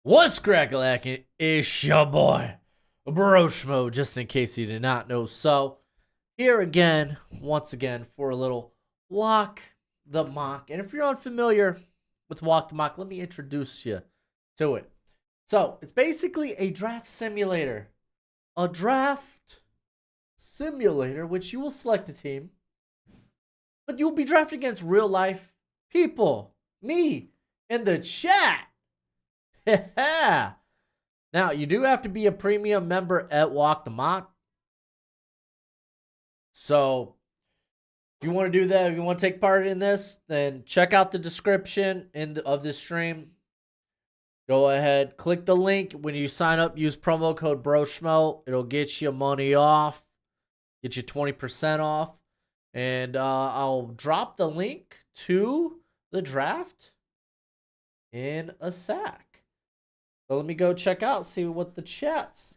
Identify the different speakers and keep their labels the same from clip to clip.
Speaker 1: What's crackalackin'? It's your boy, Broshmo, just in case you did not know. So, here again, once again, for a little Walk the Mock. And if you're unfamiliar with Walk the Mock, let me introduce you to it. So, it's basically a draft simulator. A draft simulator, which you will select a team, but you'll be drafted against real life people. Me in the chat. Yeah. Now, you do have to be a premium member at Walk the Mock. So, if you want to do that, if you want to take part in this, then check out the description of this stream. Go ahead, click the link. When you sign up, use promo code Broshmo. It'll get you money off, get you 20% off. And I'll drop the link to the draft in a sec. So let me go check out, see what the chat's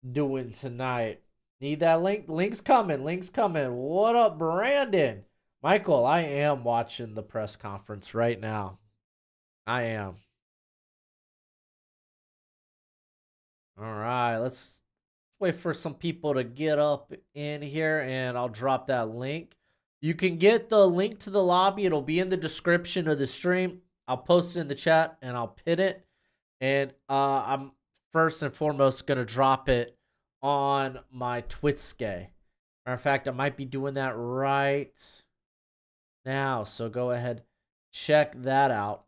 Speaker 1: doing tonight. Need that link? Link's coming. Link's coming. What up, Brandon? Michael, I am watching the press conference right now. I am. All right, let's wait for some people to get up in here, and I'll drop that link. You can get the link to the lobby. It'll be in the description of the stream. I'll post it in the chat, and I'll pin it. And I'm first and foremost going to drop it on my Twitch. Matter of fact, I might be doing that right now. So go ahead, check that out.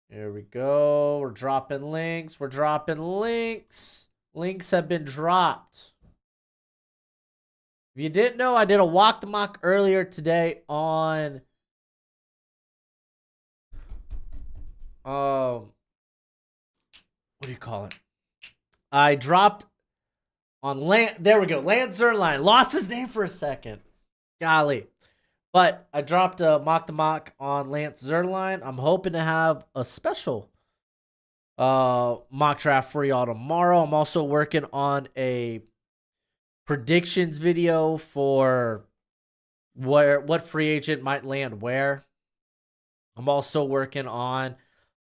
Speaker 1: Here we go. We're dropping links. We're dropping links. Links have been dropped. If you didn't know, I did a Walk the Mock earlier today on what do you call it? I dropped on Land. There we go. Lance Zerline. Lost his name for a second. Golly. But I dropped a Mock the Mock on Lance Zerline. I'm hoping to have a special mock draft for y'all tomorrow. I'm also working on a predictions video for what free agent might land where. I'm also working on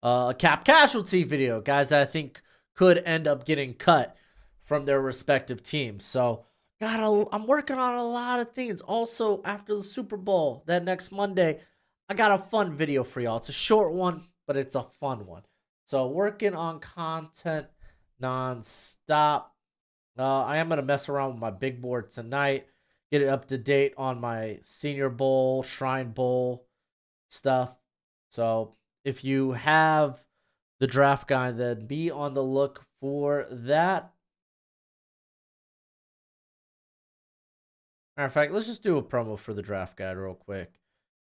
Speaker 1: a cap casualty video, guys that I think could end up getting cut from their respective teams. So I'm working on a lot of things. Also, after the Super Bowl, that next Monday, I got a fun video for y'all. It's a short one, but it's a fun one. So working on content nonstop. I am going to mess around with my big board tonight. Get it up to date on my Senior Bowl, Shrine Bowl stuff. So if you have the draft guide, then be on the look for that. Matter of fact, let's just do a promo for the draft guide real quick.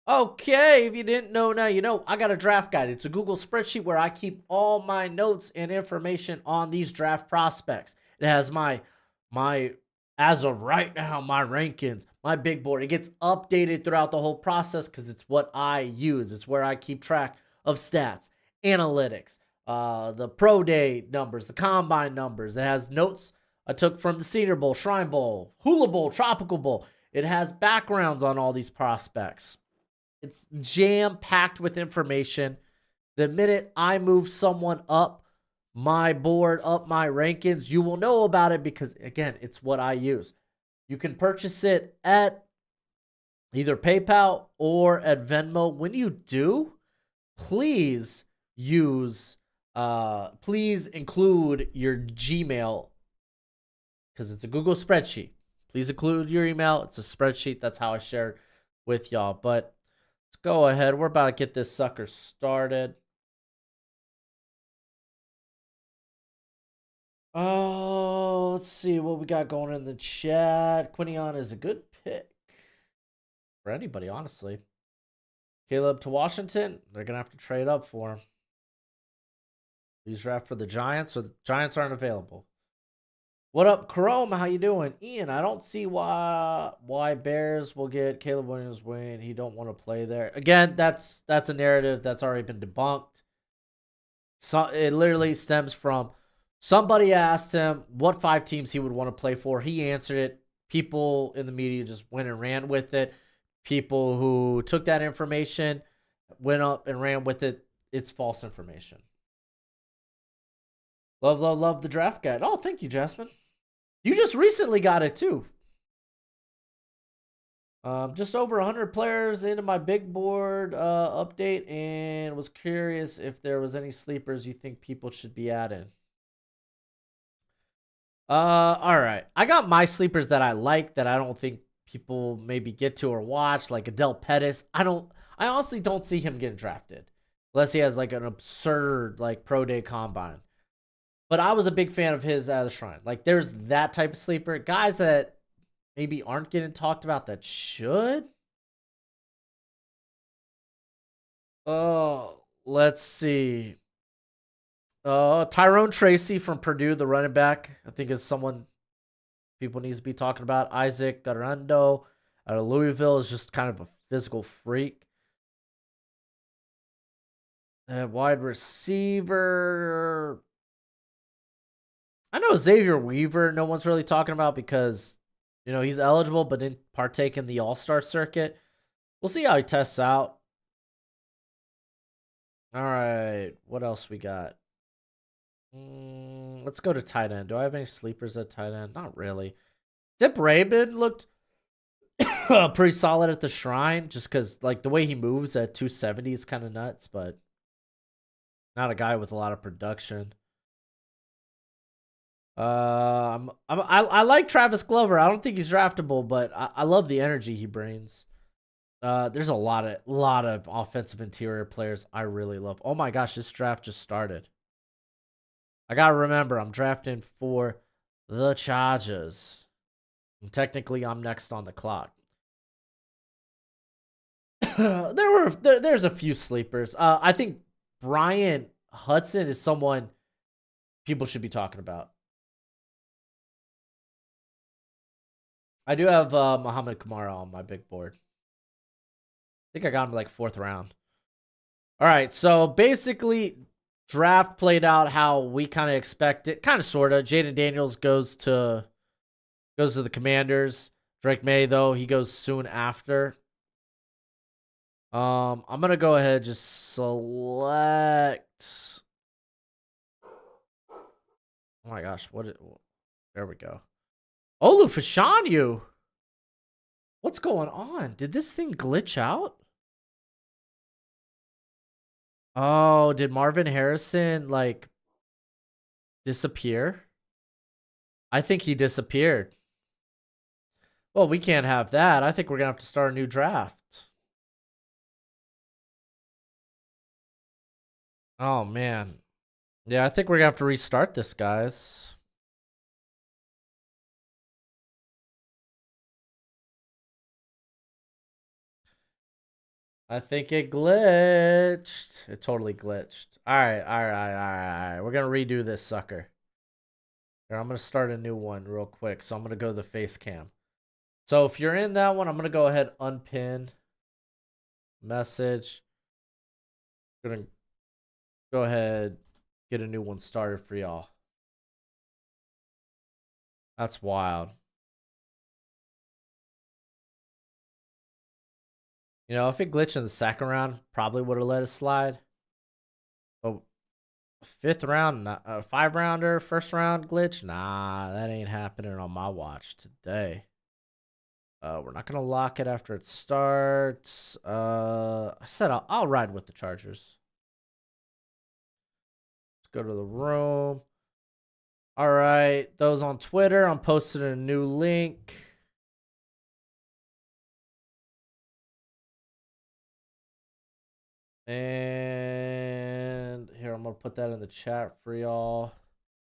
Speaker 1: Okay, if you didn't know, now you know. I got a draft guide. It's a Google spreadsheet where I keep all my notes and information on these draft prospects. It has my as of right now, my rankings, my big board. It gets updated throughout the whole process because it's what I use. It's where I keep track of stats, analytics, the pro day numbers, the combine numbers. It has notes I took from the Senior Bowl, Shrine Bowl, Hula Bowl, Tropical Bowl. It has backgrounds on all these prospects. It's jam-packed with information. The minute I move someone up my board, up my rankings, you will know about it because, again, it's what I use. You can purchase it at either PayPal or at Venmo. When you do, please please include your Gmail because it's a Google spreadsheet. Please include your email. It's a spreadsheet. That's how I share it with y'all. But let's go ahead. We're about to get this sucker started. Oh, let's see what we got going in the chat. Quinion is a good pick for anybody, honestly. Caleb to Washington. They're going to have to trade up for him. Please draft for the Giants, or the Giants aren't available. What up, Chrome? How you doing? Ian, I don't see why Bears will get Caleb Williams when he don't want to play there. Again, that's a narrative that's already been debunked. So it literally stems from somebody asked him what 5 teams he would want to play for. He answered it. People in the media just went and ran with it. people who took that information, went up and ran with it. It's false information. Love, love, love the draft guide. Oh, thank you, Jasmine. You just recently got it too. Just over 100 players into my big board update, and was curious if there was any sleepers you think people should be adding. All right. I got my sleepers that I like that I don't think people maybe get to or watch, like Adele Pettis. I honestly don't see him getting drafted unless he has like an absurd like pro day combine. But I was a big fan of his at the Shrine. Like there's that type of sleeper. Guys that maybe aren't getting talked about that should. Oh, let's see. Tyrone Tracy from Purdue, the running back, I think is someone people needs to be talking about. Isaac Garando out of Louisville is just kind of a physical freak. Wide receiver. I know Xavier Weaver, no one's really talking about because, he's eligible but didn't partake in the All-Star circuit. We'll see how he tests out. All right, what else we got? Let's go to tight end. Do I have any sleepers at tight end? Not really. Dip Raymond looked pretty solid at the Shrine just because, like, the way he moves at 270 is kind of nuts, but not a guy with a lot of production. I like Travis Glover. I don't think he's draftable, but I love the energy he brings. There's a lot of offensive interior players I really love. Oh my gosh, this draft just started. I gotta remember, I'm drafting for the Chargers. And technically, I'm next on the clock. There's a few sleepers. I think Brian Hudson is someone people should be talking about. I do have Muhammad Kamara on my big board. I think I got him like 4th round. All right, so basically, draft played out how we kind of expected, kind of sorta. Jaden Daniels goes to the Commanders. Drake May though, he goes soon after. I'm gonna go ahead and just select. Oh my gosh, there we go. Olu Fashanu. What's going on? Did this thing glitch out? Oh, did Marvin Harrison like disappear? I think he disappeared. Well, we can't have that. I think we're gonna have to start a new draft. Oh man. Yeah, I think we're gonna have to restart this, guys. I think it glitched. It totally glitched. All right. We're gonna redo this sucker. Here, I'm gonna start a new one real quick. So I'm gonna go to the face cam. So if you're in that one, I'm gonna go ahead unpin message. I'm gonna go ahead get a new one started for y'all. That's wild. If it glitched in the second round, probably would have let it slide. But 5th round, 5-rounder, 1st round glitch, nah, that ain't happening on my watch today. We're not gonna lock it after it starts. I said I'll ride with the Chargers. Let's go to the room. All right, those on Twitter, I'm posting a new link. And here, I'm gonna put that in the chat for y'all.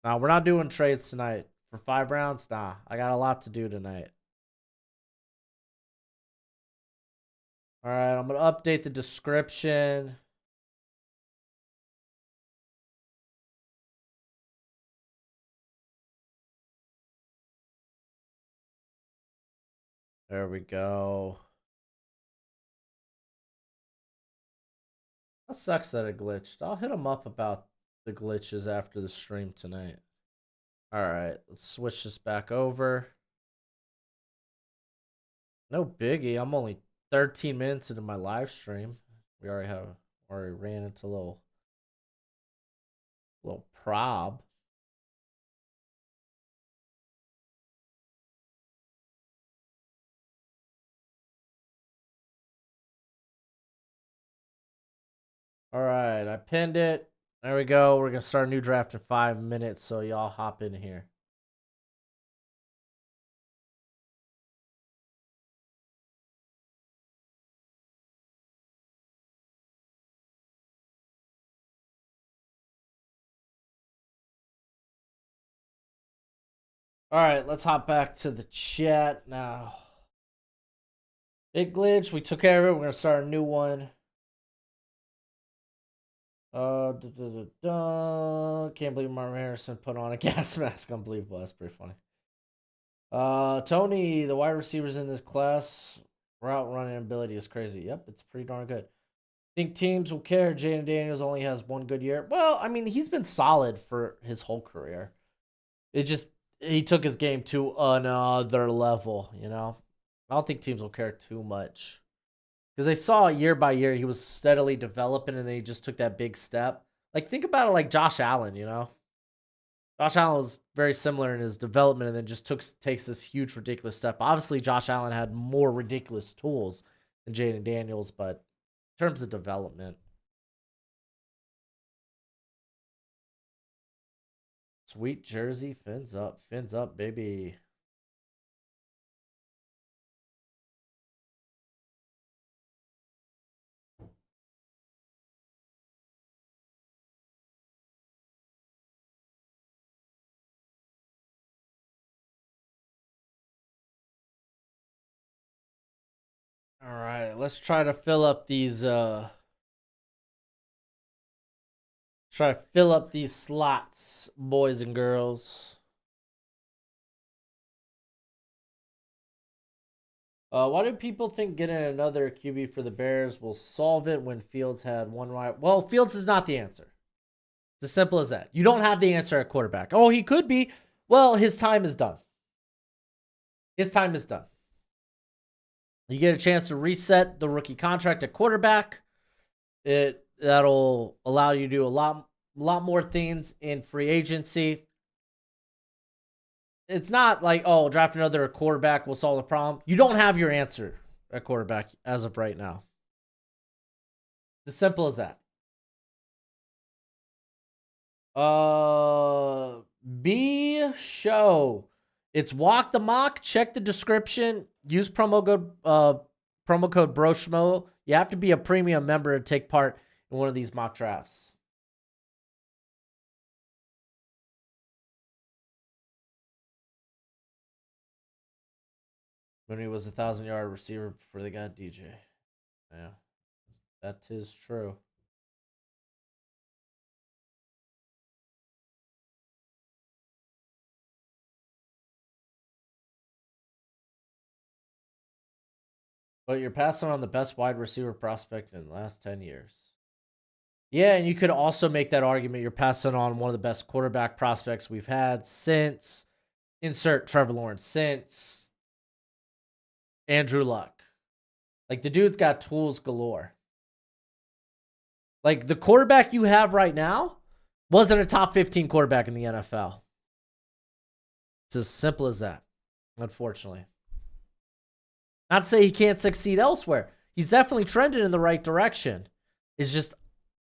Speaker 1: Now, we're not doing trades tonight. For 5 rounds, nah. I got a lot to do tonight. All right, I'm gonna update the description. There we go. That sucks that it glitched. I'll hit them up about the glitches after the stream tonight. All right, let's switch this back over. No biggie. I'm only 13 minutes into my live stream. We already ran into a little prob. All right, I pinned it. There we go. We're gonna start a new draft in 5 minutes, so y'all hop in here. All right, let's hop back to the chat now. Big glitch. We took care of it. We're gonna start a new one. Can't believe Marvin Harrison put on a gas mask. Unbelievable. That's pretty funny. Tony, the wide receivers in this class, route running ability is crazy. Yep, it's pretty darn good. Think teams will care. Jaden Daniels only has one good year. Well, I mean, he's been solid for his whole career. It just he took his game to another level. I don't think teams will care too much. Because they saw year by year he was steadily developing, and then he just took that big step. Like, think about it like Josh Allen, Josh Allen was very similar in his development, and then just takes this huge, ridiculous step. Obviously, Josh Allen had more ridiculous tools than Jaden Daniels, but in terms of development. Sweet jersey, fins up, baby. All right, let's try to fill up these slots, boys and girls. Why do people think getting another QB for the Bears will solve it when Fields had one right? Well, Fields is not the answer. It's as simple as that. You don't have the answer at quarterback. Oh, he could be. Well, his time is done. His time is done. You get a chance to reset the rookie contract at quarterback. That'll allow you to do a lot more things in free agency. It's not like, oh, draft another quarterback will solve the problem. You don't have your answer at quarterback as of right now. It's as simple as that. B show. It's Walk the Mock. Check the description. Use promo code Broshmo. You have to be a premium member to take part in one of these mock drafts. When he was 1,000-yard receiver before they got DJ. Yeah, that is true. But you're passing on the best wide receiver prospect in the last 10 years. Yeah, and you could also make that argument you're passing on one of the best quarterback prospects we've had since insert Trevor Lawrence, since Andrew Luck. Like, the dude's got tools galore. Like, the quarterback you have right now wasn't a top 15 quarterback in the NFL. It's as simple as that, unfortunately. Not to say he can't succeed elsewhere. He's definitely trending in the right direction. It's just,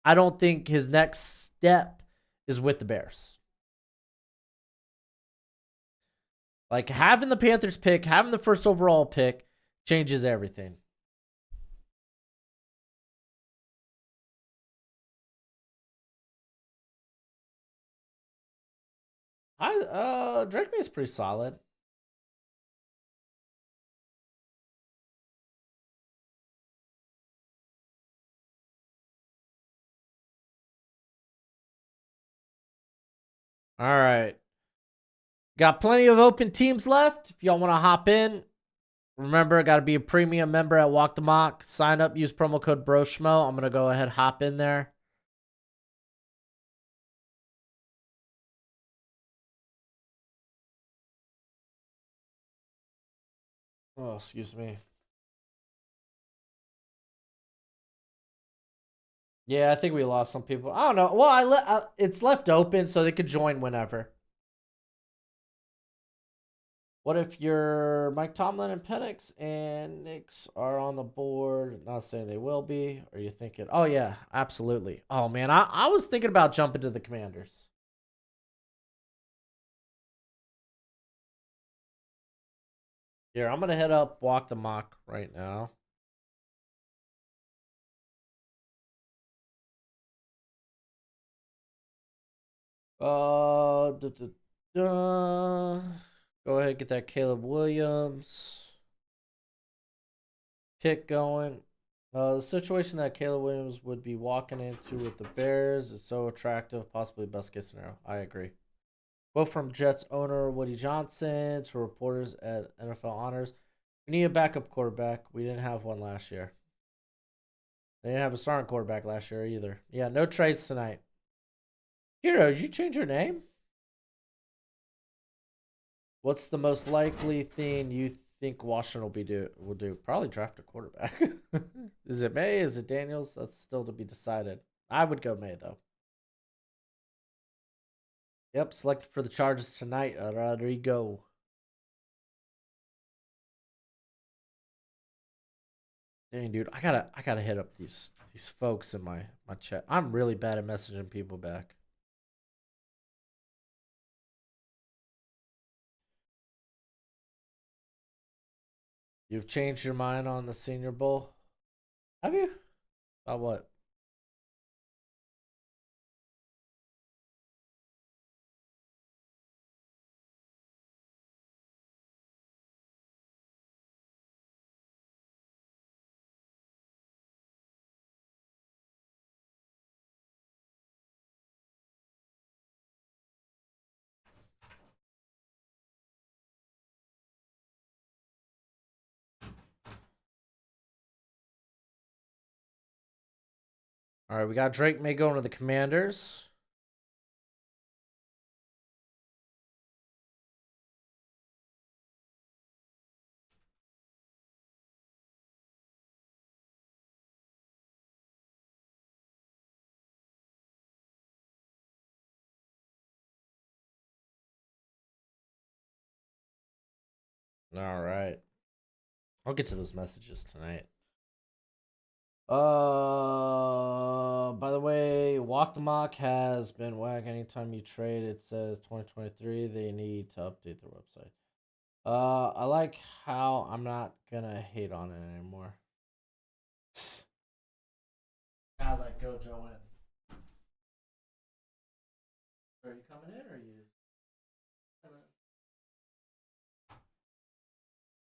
Speaker 1: I don't think his next step is with the Bears. Like, having the Panthers pick, having the first overall pick changes everything. Drake May's pretty solid. All right. Got plenty of open teams left. If y'all want to hop in, remember, got to be a premium member at Walk the Mock. Sign up, use promo code Broshmo. I'm going to go ahead, hop in there. Oh, excuse me. Yeah, I think we lost some people. I don't know. Well, it's left open so they could join whenever. What if your Mike Tomlin and Penix and Knicks are on the board? Not saying they will be. Are you thinking? Oh yeah, absolutely. Oh man, I was thinking about jumping to the Commanders. Here, I'm gonna head up, walk the mock right now. Duh, duh, duh. Go ahead, get that Caleb Williams pick going. The situation that Caleb Williams would be walking into with the Bears is so attractive, possibly best case scenario. I agree. Quote from Jets owner Woody Johnson to reporters at NFL Honors. We need a backup quarterback. We didn't have one last year. They didn't have a starting quarterback last year either. Yeah, no trades tonight. Hero, did you change your name? What's the most likely thing you think Washington will do? Probably draft a quarterback. Is it May? Is it Daniels? That's still to be decided. I would go May though. Yep, selected for the Chargers tonight. Rodrigo. Dang, dude, I gotta hit up these folks in my chat. I'm really bad at messaging people back. You've changed your mind on the Senior Bowl? Have you? About what? All right, we got Drake May going to the Commanders. All right. I'll get to those messages tonight. By the way, Walk the Mock has been whack. Anytime you trade, it says 2023. They need to update their website. I like how I'm not gonna hate on it anymore. I'll let Gojo in. Are you coming in or are you?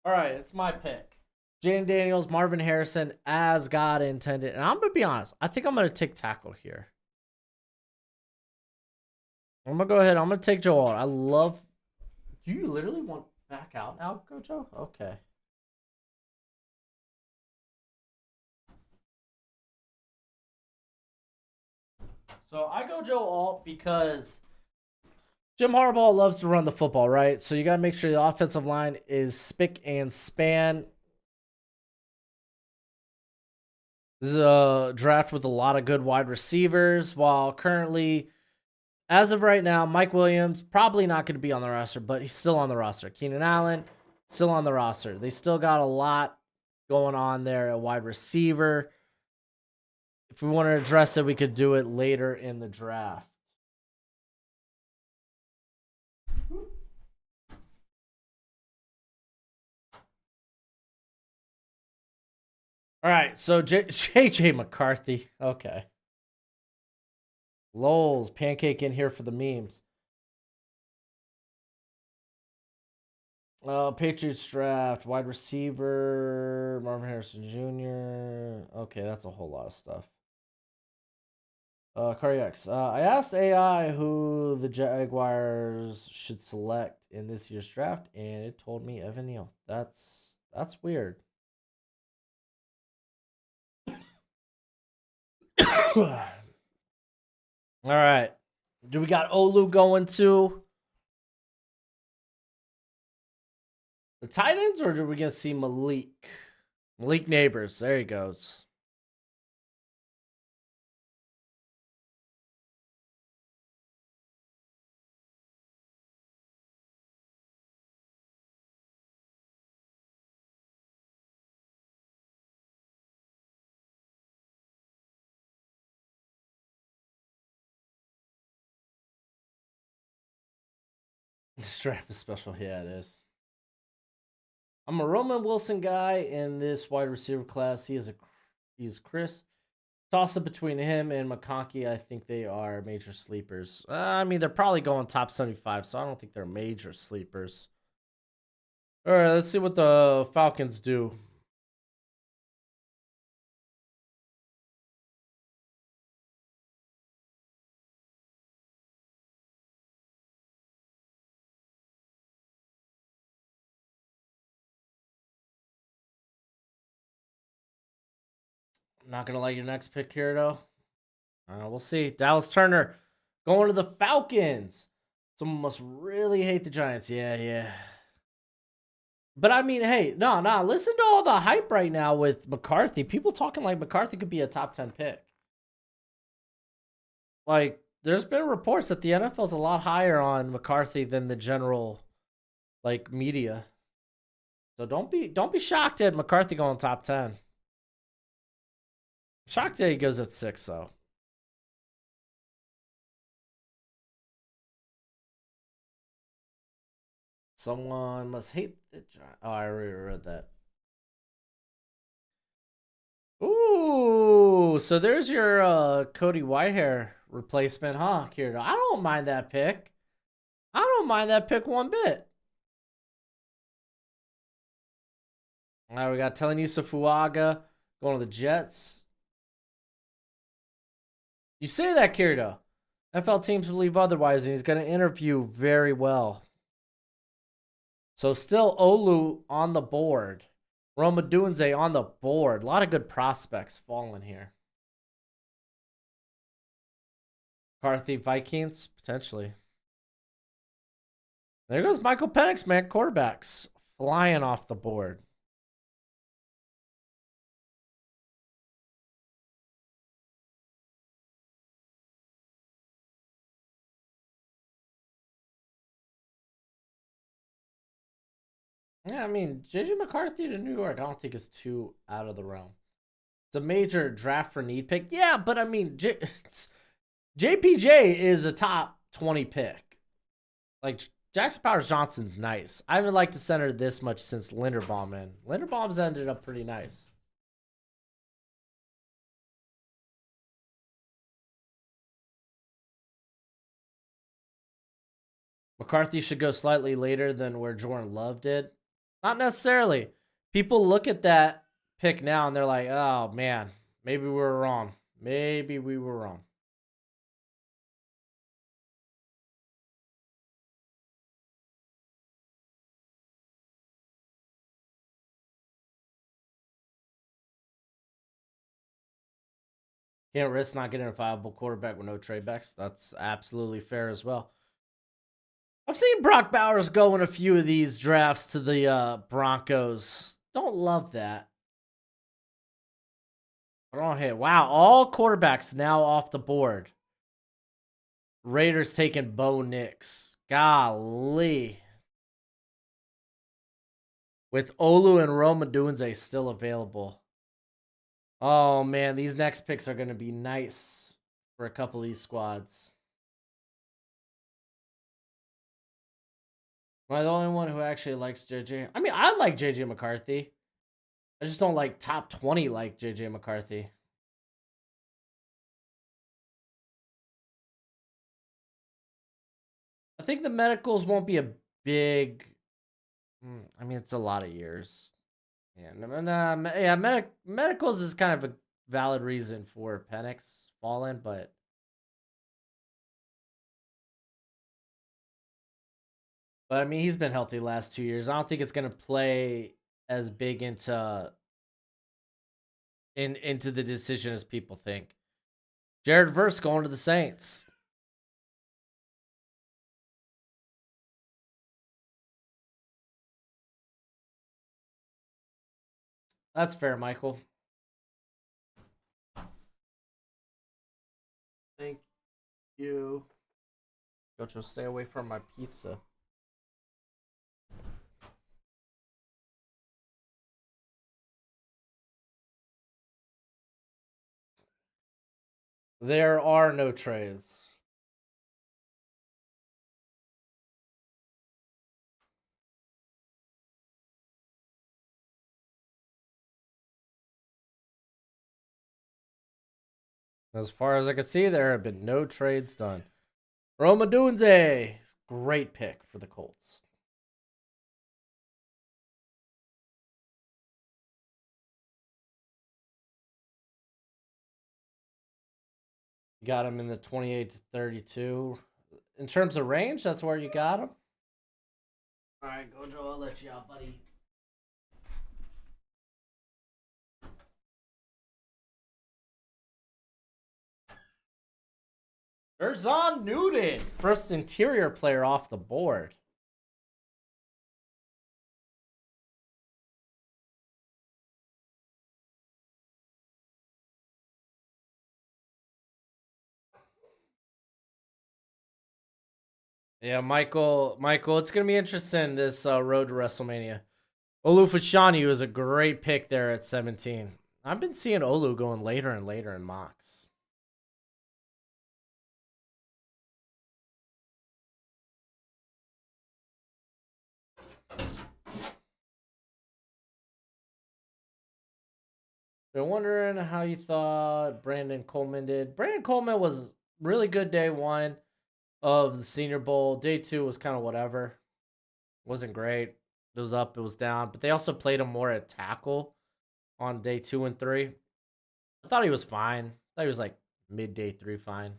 Speaker 1: All right, it's my pick. Jaden Daniels, Marvin Harrison, as God intended. And I'm going to be honest. I think I'm going to take tackle here. I'm going to go ahead. I'm going to take Joe Alt. I love. Do you literally want back out now, Gojo? Okay. So I go Joe Alt because Jim Harbaugh loves to run the football, right? So you got to make sure the offensive line is spick and span. This is a draft with a lot of good wide receivers, while currently, as of right now, Mike Williams probably not going to be on the roster, but he's still on the roster. Keenan Allen still on the roster. They still got a lot going on there at wide receiver. If we want to address it, we could do it later in the draft. All right, so JJ McCarthy. Okay. Lowell's pancake in here for the memes. Patriots draft, wide receiver, Marvin Harrison Jr. Okay, that's a whole lot of stuff. Cardiacs. I asked AI who the Jaguars should select in this year's draft, and it told me Evan Neal. That's weird. All right. Do we got Olu going to the Titans, or are we gonna see Malik? Malik Neighbors. There he goes. This draft is special. Yeah, it is. I'm a Roman Wilson guy in this wide receiver class. He's Chris. Toss up between him and McConkey. I think they are major sleepers. I mean, they're probably going top 75, so I don't think they're major sleepers. All right, let's see what the Falcons do. I'm not gonna like your next pick here though. We'll see. Dallas Turner going to the Falcons. Someone must really hate the Giants. Yeah, yeah. But I mean, hey, no. Listen to all the hype right now with McCarthy. People talking like McCarthy could be a top 10 pick. Like, there's been reports that the NFL's a lot higher on McCarthy than the general like media. So don't be shocked at McCarthy going top 10. Shocked that he goes at 6 though. Someone must hate the Giants. Oh, I already read that. Ooh, so there's your Cody Whitehair replacement, huh, Kirito? I don't mind that pick. I don't mind that pick one bit. Now we got Telenisa Fuaga going to the Jets. You say that, Kirito. NFL teams believe otherwise, and he's going to interview very well. So still Olu on the board. Roma Dunze on the board. A lot of good prospects falling here. McCarthy Vikings, potentially. There goes Michael Penix, man. Quarterbacks flying off the board. Yeah, I mean, JJ McCarthy to New York, I don't think is too out of the realm. It's a major draft for need pick. Yeah, but I mean, JPJ is a top 20 pick. Like, Jackson Powers Johnson's nice. I haven't liked the center this much since Linderbaum, man. Linderbaum's ended up pretty nice. McCarthy should go slightly later than where Jordan Love did. Not necessarily. People look at that pick now and they're like, oh man, maybe we were wrong. Maybe we were wrong. Can't risk not getting a viable quarterback with no trade backs. That's absolutely fair as well. I've seen Brock Bowers go in a few of these drafts to the Broncos. Don't love that. Oh, hey, wow. All quarterbacks now off the board. Raiders taking Bo Nix. Golly. With Olu and Roma Dunze still available. Oh, man. These next picks are going to be nice for a couple of these squads. Am I the only one who actually likes JJ? I mean, I like JJ McCarthy. I just don't like top 20 like JJ McCarthy. I think the medicals won't be a big. I mean, it's a lot of years. Yeah, medicals is kind of a valid reason for Penix falling, but I mean, he's been healthy the last 2 years. I don't think it's gonna play as big into the decision as people think. Jared Verse going to the Saints. That's fair, Michael. Thank you. Gocho, stay away from my pizza. There are no trades. As far as I can see, there have been no trades done. Roma Dunze, great pick for the Colts. You got him in the 28 to 32. In terms of range, that's where you got him. All right, Gojo, I'll let you out, buddy. Erzon Newton, first interior player off the board. Yeah, Michael, it's gonna be interesting this road to WrestleMania. Olu Fashanu is a great pick there at 17. I've been seeing Olu going later and later in mocks. Been wondering how you thought Brandon Coleman did. Brandon Coleman was really good day one of the Senior Bowl. Day two was kind of whatever. Wasn't great. It was up, it was down. But they also played him more at tackle on day 2 and 3. I thought he was fine. I thought he was like mid day 3 fine.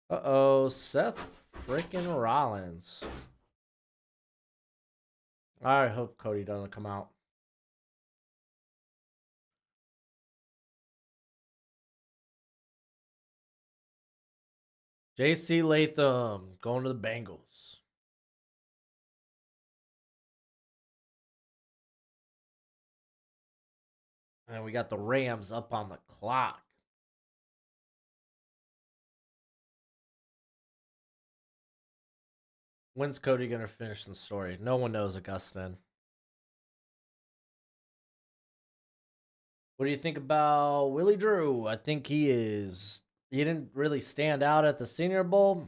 Speaker 1: Uh-oh, Seth freaking Rollins. I hope Cody doesn't come out. JC Latham going to the Bengals. And we got the Rams up on the clock. When's Cody going to finish the story? No one knows, Augustin. What do you think about Willie Drew? I think he didn't really stand out at the Senior Bowl.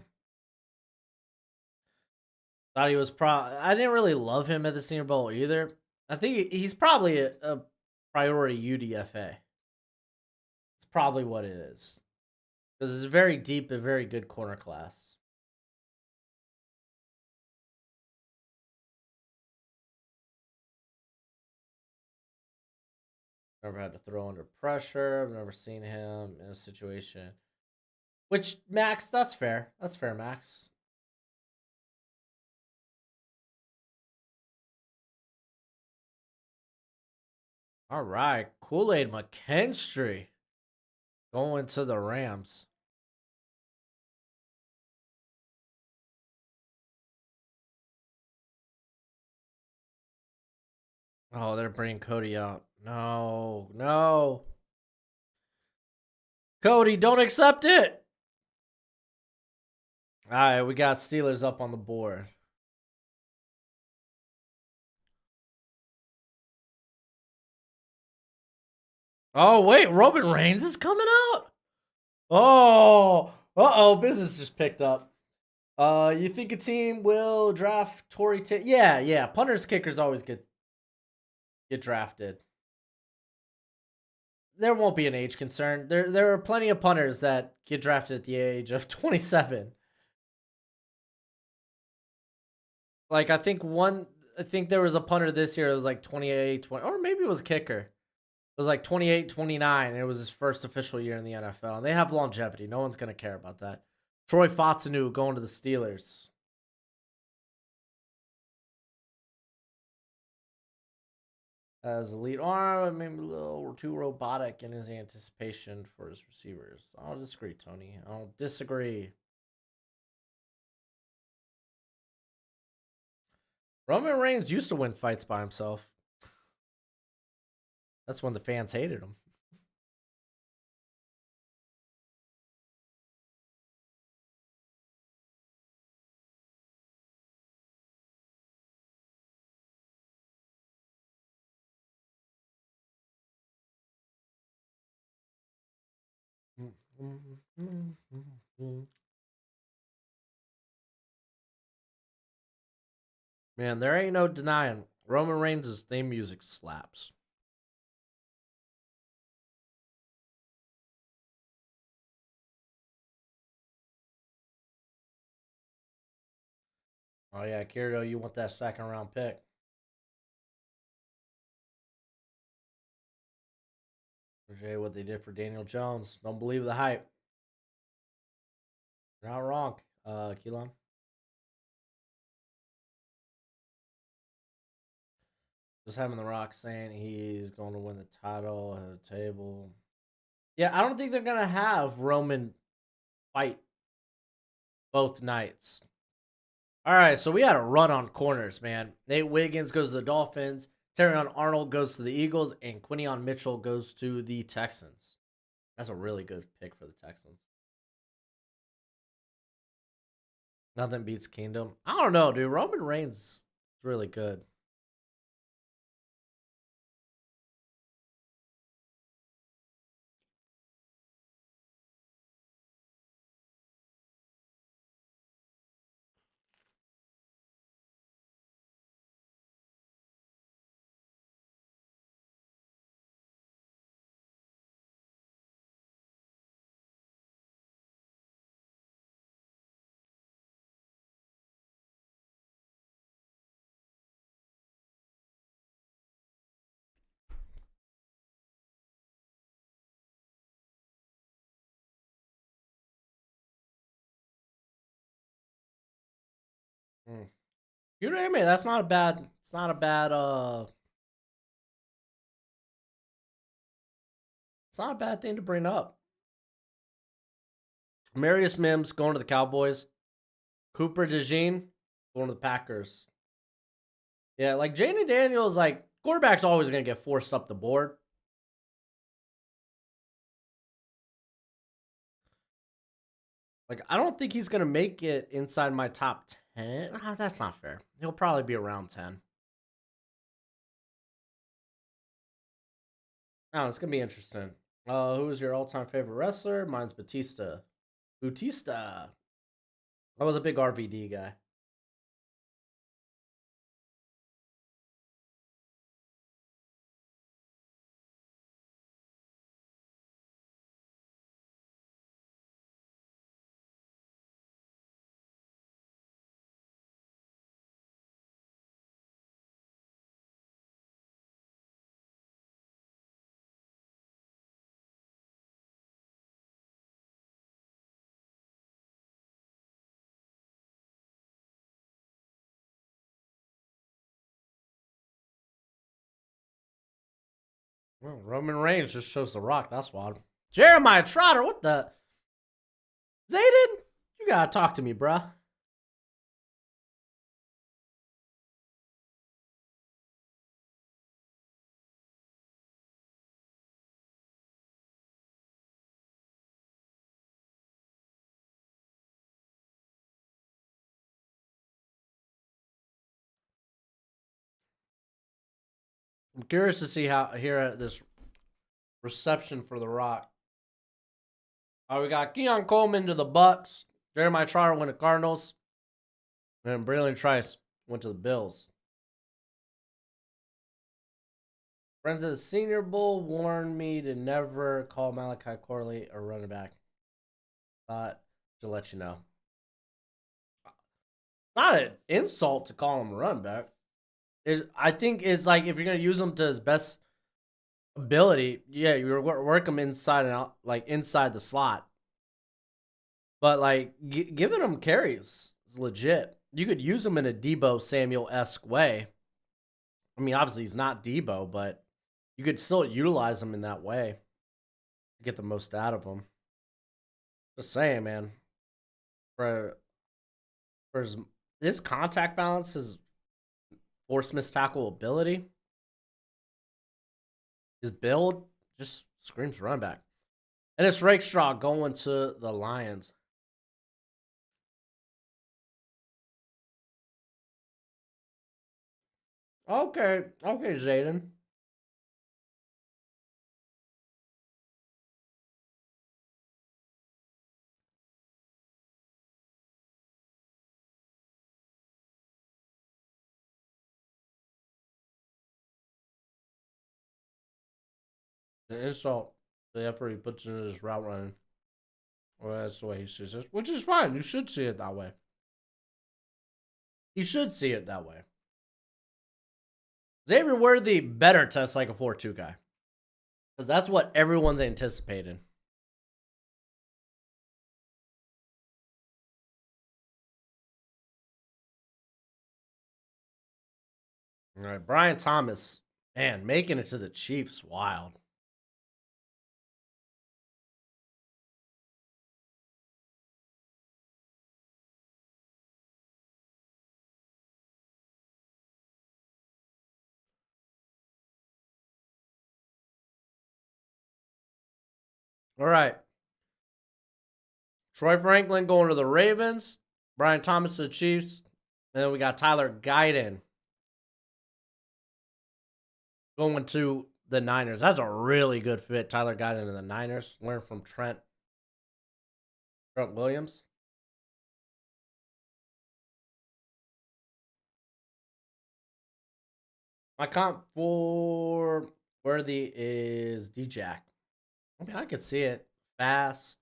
Speaker 1: Thought he was I didn't really love him at the Senior Bowl either. I think he's probably a priority UDFA. It's probably what it is. Because it's a very deep and very good corner class. Never had to throw under pressure. I've never seen him in a situation. Which, Max, that's fair. That's fair, Max. All right. Kool-Aid McKinstry going to the Rams. Oh, they're bringing Cody out. No, no. Cody, don't accept it. All right, we got Steelers up on the board. Oh, wait, Roman Reigns is coming out? Oh, uh-oh, business just picked up. You think a team will draft Tory Taylor? Yeah. Punters, kickers always get drafted. There won't be an age concern. There are plenty of punters that get drafted at the age of 27. Like I think there was a punter this year that was like 28, 20, or maybe it was a kicker. It was like 28, 29, and it was his first official year in the NFL. And they have longevity. No one's gonna care about that. Troy Fatsanu going to the Steelers. As a lead arm, maybe a little too robotic in his anticipation for his receivers. I don't disagree, Tony. I don't disagree. Roman Reigns used to win fights by himself. That's when the fans hated him. Man, there ain't no denying Roman Reigns' theme music slaps. Oh yeah, Kirito, you want that second round pick? Appreciate what they did for Daniel Jones. Don't believe the hype. You're not wrong, Keelan. Just having the Rock saying he's going to win the title at the table. Yeah, I don't think they're gonna have Roman fight both nights. All right, so we had a run on corners, man. Nate Wiggins goes to the Dolphins. Terrion Arnold goes to the Eagles, and Quinion Mitchell goes to the Texans. That's a really good pick for the Texans. Nothing beats Kingdom. I don't know, dude. Roman Reigns is really good. Mm. You know what I mean? That's not a bad. It's not a bad. It's not a bad thing to bring up. Marius Mims going to the Cowboys. Cooper DeJean going to the Packers. Yeah, like Jaden Daniels, like quarterback's always gonna get forced up the board. Like I don't think he's gonna make it inside my top 10. That's not fair. He'll probably be around 10. Oh, it's gonna be interesting. Who is your all-time favorite wrestler? Mine's Batista. Batista. I was a big RVD guy. Well, Roman Reigns just shows the Rock. That's wild. Jeremiah Trotter, what the? Zayden, you gotta talk to me, bruh. I'm curious to see how here this reception for the Rock. We got Keon Coleman to the Bucks. Jeremiah Trotter went to Cardinals. And Braylon Trice went to the Bills. Friends of the Senior Bowl warned me to never call Malachi Corley a running back. Thought to let you know. Not an insult to call him a running back. I think it's like if you're gonna use him to his best ability, yeah, you work him inside and out, like inside the slot. But like giving him carries is legit. You could use him in a Debo Samuel-esque way. I mean, obviously he's not Debo, but you could still utilize him in that way to get the most out of him. Just saying, man. For his contact balance, his force miss tackle ability, his build just screams run back. And it's Rakestraw going to the Lions. Okay, Zayden. An insult the effort he puts into his route running. Well, that's the way he sees it, which is fine. You should see it that way. You should see it that way. Xavier Worthy better test like a 4-2 guy. Because that's what everyone's anticipating. All right, Brian Thomas. Man, making it to the Chiefs. Wild. All right. Troy Franklin going to the Ravens. Brian Thomas to the Chiefs. And then we got Tyler Guyton going to the Niners. That's a really good fit. Tyler Guyton to the Niners. Learn from Trent Williams. My comp for Worthy is D-Jack. I mean, I could see it. Fast,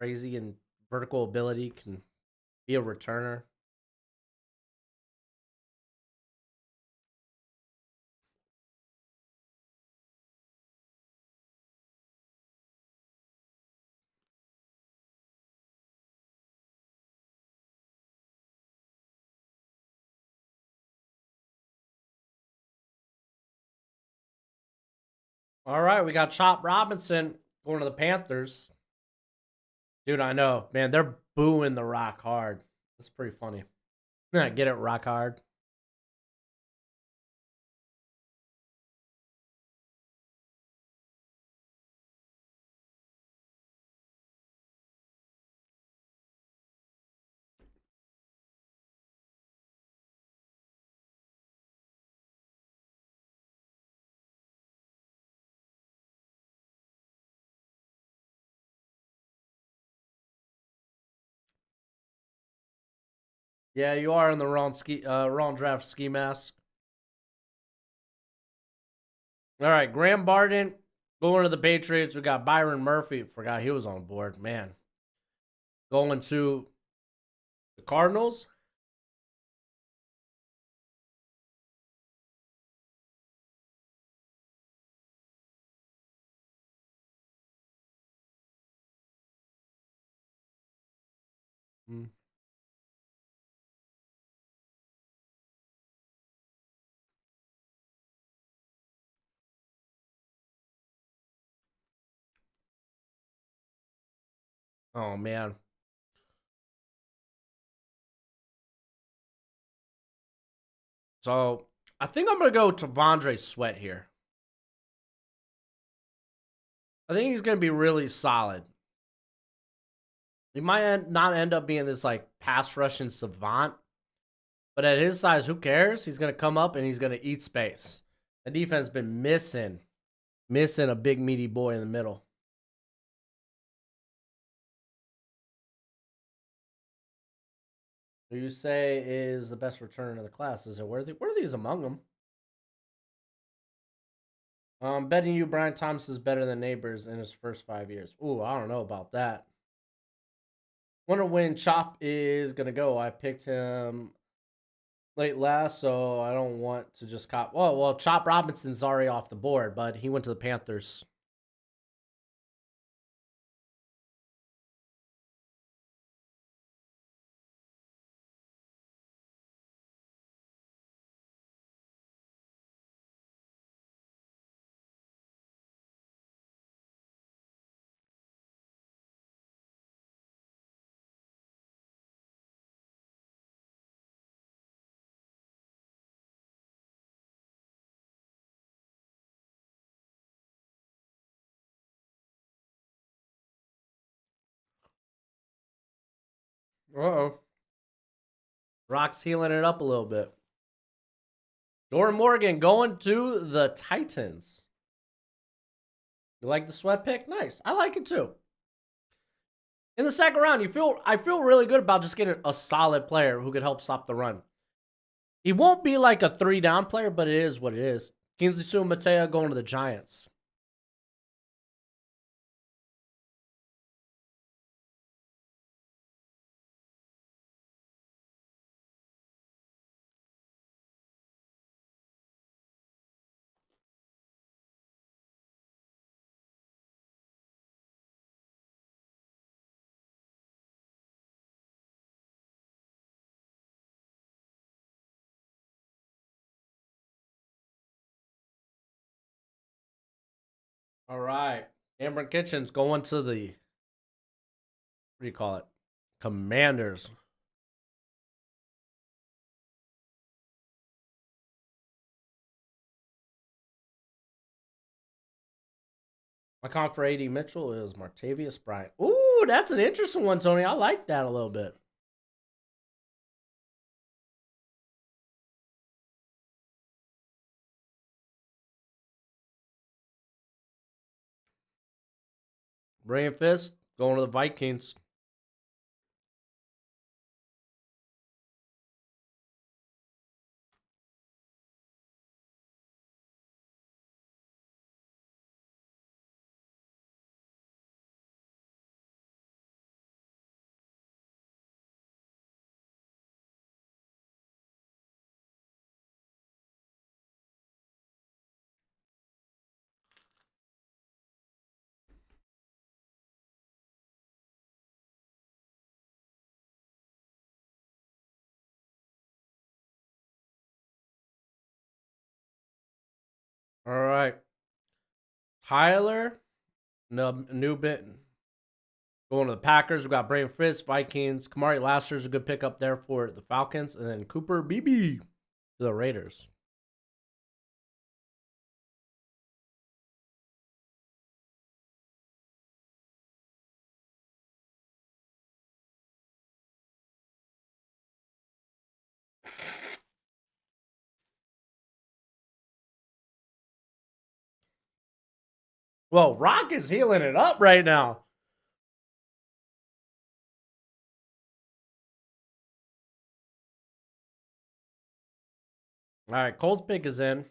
Speaker 1: crazy, and vertical ability. Can be a returner. All right, we got Chop Robinson going to the Panthers. Dude, I know, man. They're booing the Rock hard. That's pretty funny. Get it, Rock hard. Yeah, you are in the wrong draft ski mask. All right, Graham Barden going to the Patriots. We got Byron Murphy. Forgot he was on board. Man, going to the Cardinals. Mm. Oh man. So I think I'm gonna go to Vondre Sweat here. I think he's gonna be really solid. He might not end up being this like pass rushing savant, but at his size, who cares? He's gonna come up and he's gonna eat space. The defense has been missing a big meaty boy in the middle. Who you say is the best returner in the class? Is it Worthy? Worthy's among them. Betting you Brian Thomas is better than Neighbors in his first 5 years. Ooh, I don't know about that. Wonder when Chop is gonna go. I picked him late last, so I don't want to just cop. Well, Chop Robinson's already off the board, but he went to the Panthers. Uh-oh. Rock's healing it up a little bit. Jordan Morgan going to the Titans. You like the Sweat pick? Nice. I like it too. In the second round, I feel really good about just getting a solid player who could help stop the run. He won't be like a 3-down player, but it is what it is. Kingsley Sumatea going to the Giants. All right. Cameron Kitchens going to the, what do you call it? Commanders. My comp for AD Mitchell is Martavius Bryant. Ooh, that's an interesting one, Tony. I like that a little bit. Brian Fisk going to the Vikings. All right. Tyler Newbin going to the Packers. We got Brian Fisk, Vikings. Kamari Lassiter's a good pickup there for the Falcons. And then Cooper Beebe to the Raiders. Well, Rock is healing it up right now. All right, Cole's pick is in.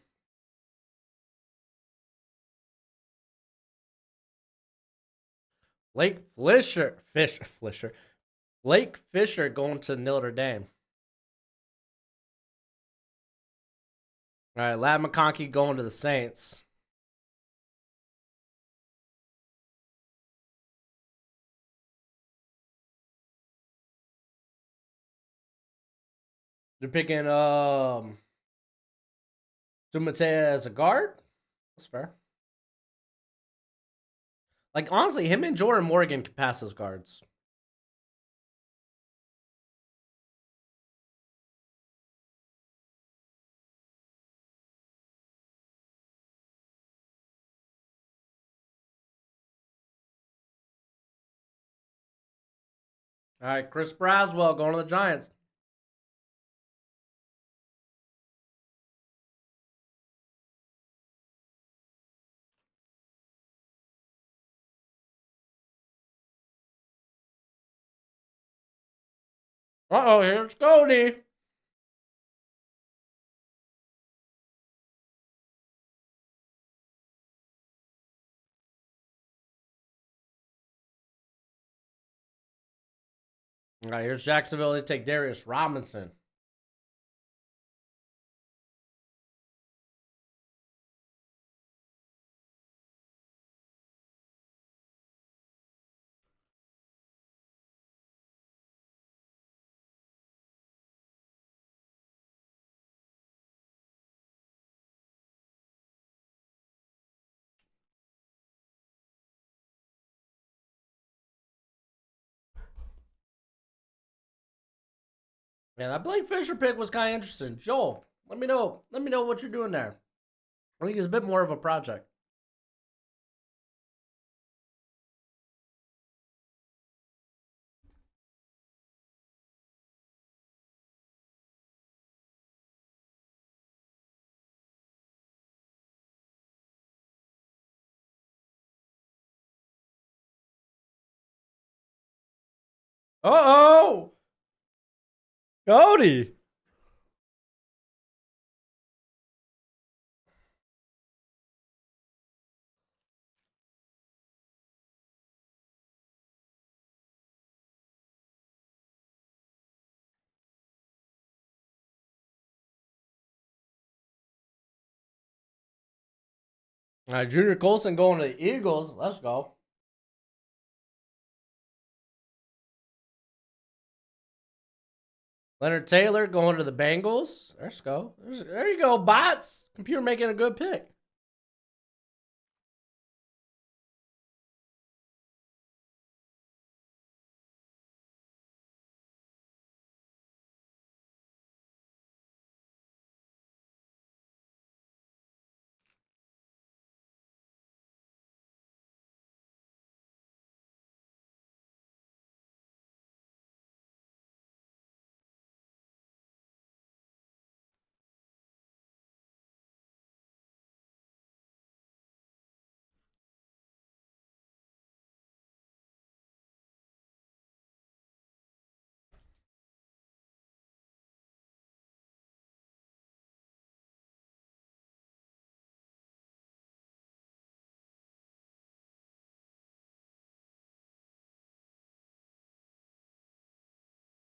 Speaker 1: Blake Fisher going to Notre Dame. All right, Lad McConkey going to the Saints. They're picking Sumate as a guard. That's fair. Like honestly, him and Jordan Morgan can pass as guards. All right, Chris Braswell going to the Giants. Uh-oh, here's Cody. All right, here's Jacksonville. They take Darius Robinson. Man, that Blake Fisher pick was kind of interesting. Joel, let me know. Let me know what you're doing there. I think it's a bit more of a project. Uh-oh! Cody! All right, Junior Colson going to the Eagles. Let's go. Leonard Taylor going to the Bengals. Let's go. There you go, bots. Computer making a good pick.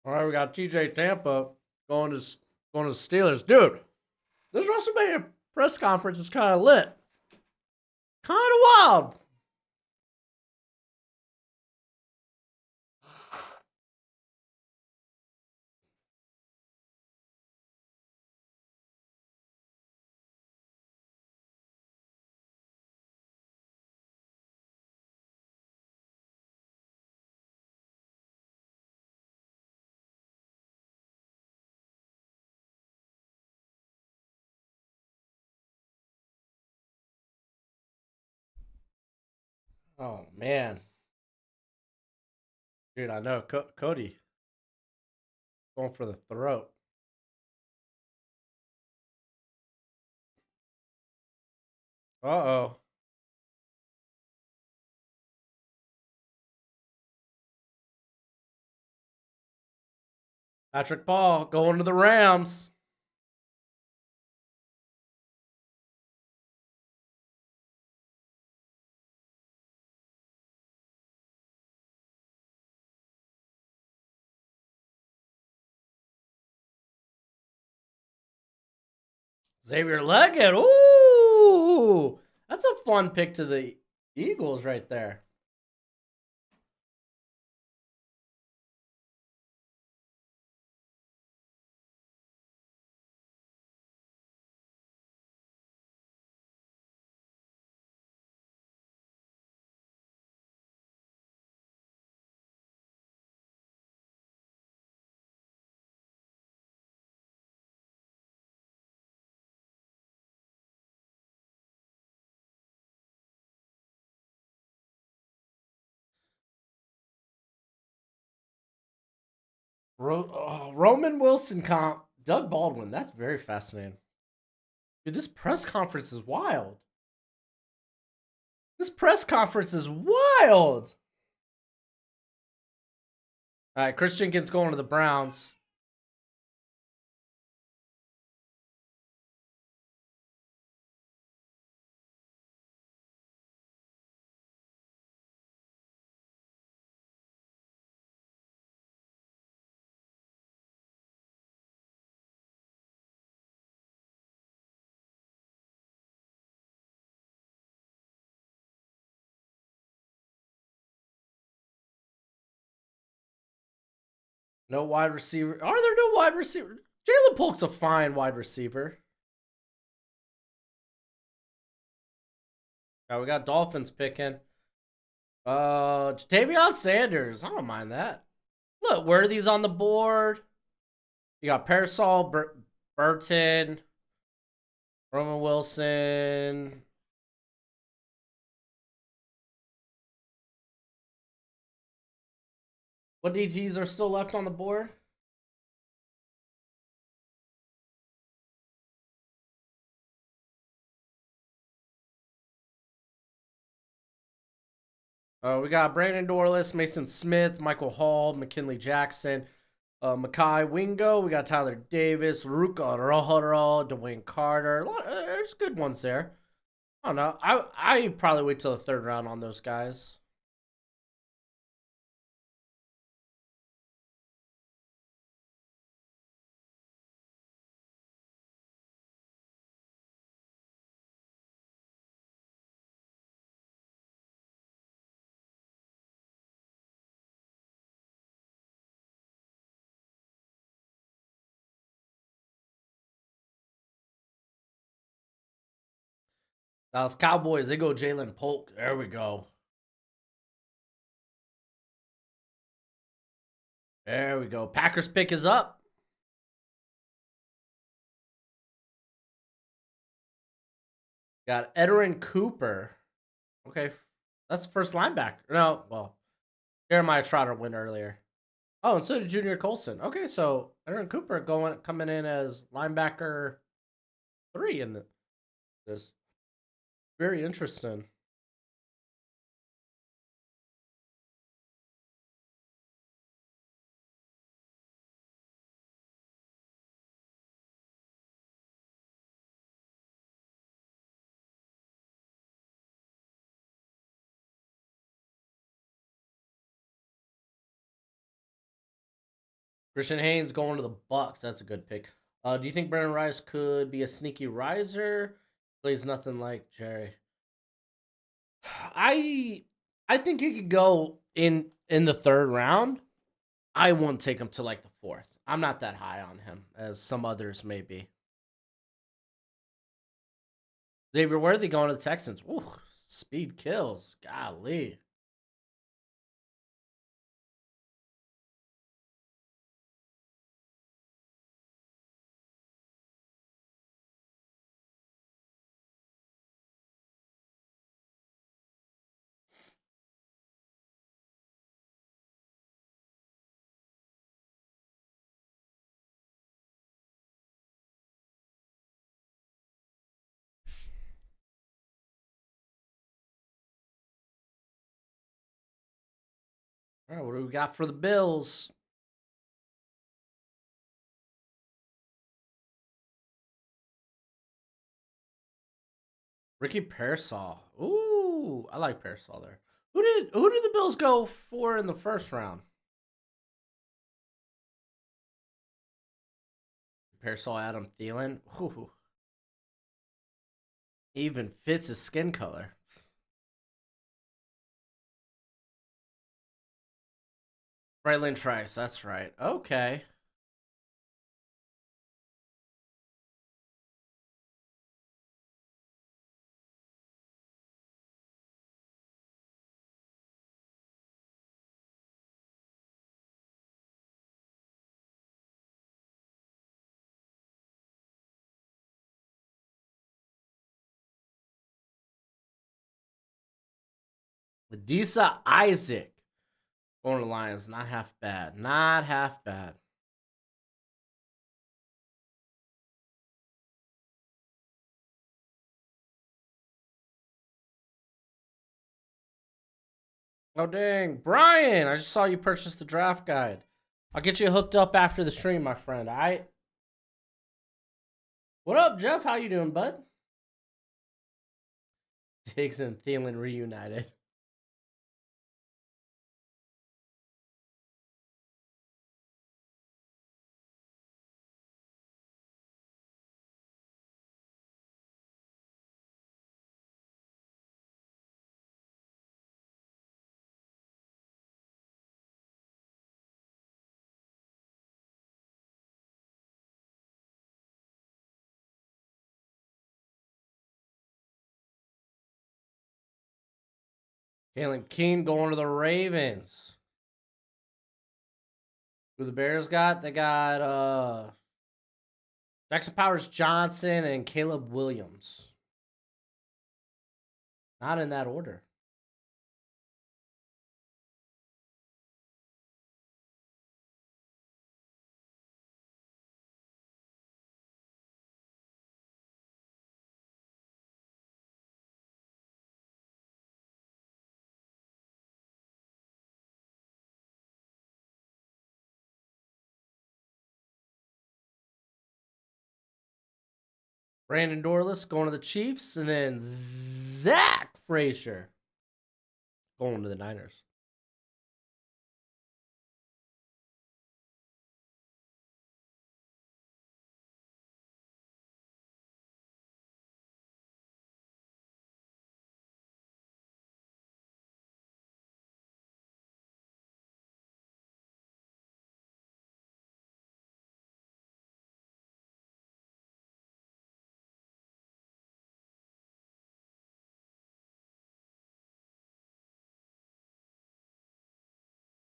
Speaker 1: All right, we got TJ Tampa going to going to the Steelers, dude. This WrestleMania press conference is kind of lit, kind of wild. Oh man, dude, I know Cody going for the throat. Uh oh, Patrick Paul going to the Rams. Xavier Leggett. Ooh, that's a fun pick to the Eagles right there. Roman Wilson comp, Doug Baldwin. That's very fascinating. Dude, this press conference is wild. This press conference is wild. All right, Chris Jenkins going to the Browns. No wide receiver. Are there no wide receiver? Jalen Polk's a fine wide receiver. We got Dolphins picking. Jatavion Sanders. I don't mind that. Look, Worthy's on the board. You got Parasol, Burton, Roman Wilson. What DTs are still left on the board? We got Brandon Dorless, Mason Smith, Michael Hall, McKinley Jackson, Makai Wingo. We got Tyler Davis, Ruka Rohoro, Dwayne Carter. There's good ones there. I don't know. I probably wait till the third round on those guys. Dallas Cowboys, they go Jalen Polk. There we go. There we go. Packers pick is up. Got Edwin Cooper. Okay. That's the first linebacker. No, well, Jeremiah Trotter went earlier. Oh, and so did Junior Colson. Okay, so Edwin Cooper coming in as linebacker 3 in this. Very interesting. Christian Haynes going to the Bucks. That's a good pick. Do you think Brandon Rice could be a sneaky riser? Plays nothing like Jerry. I I think he could go in the third round. I won't take him to like the fourth. I'm not that high on him as some others may be. Xavier Worthy going to the Texans. Ooh, speed kills. Golly. All right, what do we got for the Bills? Ricky Pearsall. Ooh, I like Pearsall there. Who did the Bills go for in the first round? Pearsall, Adam Thielen. Ooh, even fits his skin color. Braylon Trice. That's right. Okay. Adisa Isaac going to the Lions. Not half bad. Not half bad. Oh dang, Brian! I just saw you purchase the draft guide. I'll get you hooked up after the stream, my friend. All right. What up, Jeff? How you doing, bud? Diggs and Thielen reunited. Kalen Keene going to the Ravens. Who the Bears got? They got Jackson Powers Johnson and Caleb Williams. Not in that order. Brandon Dorless going to the Chiefs, and then Zach Frazier going to the Niners.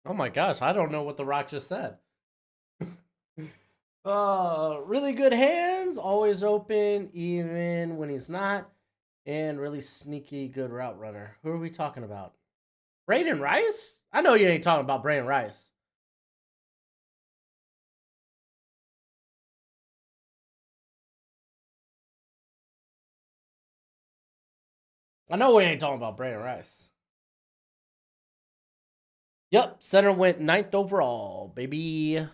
Speaker 1: Oh my gosh, I don't know what The Rock just said. Really good hands, always open, even when he's not, and really sneaky good route runner. Who are we talking about? Braden Rice? I know you ain't talking about Braden Rice. I know we ain't talking about Braden Rice. Yep, center went 9th overall, baby.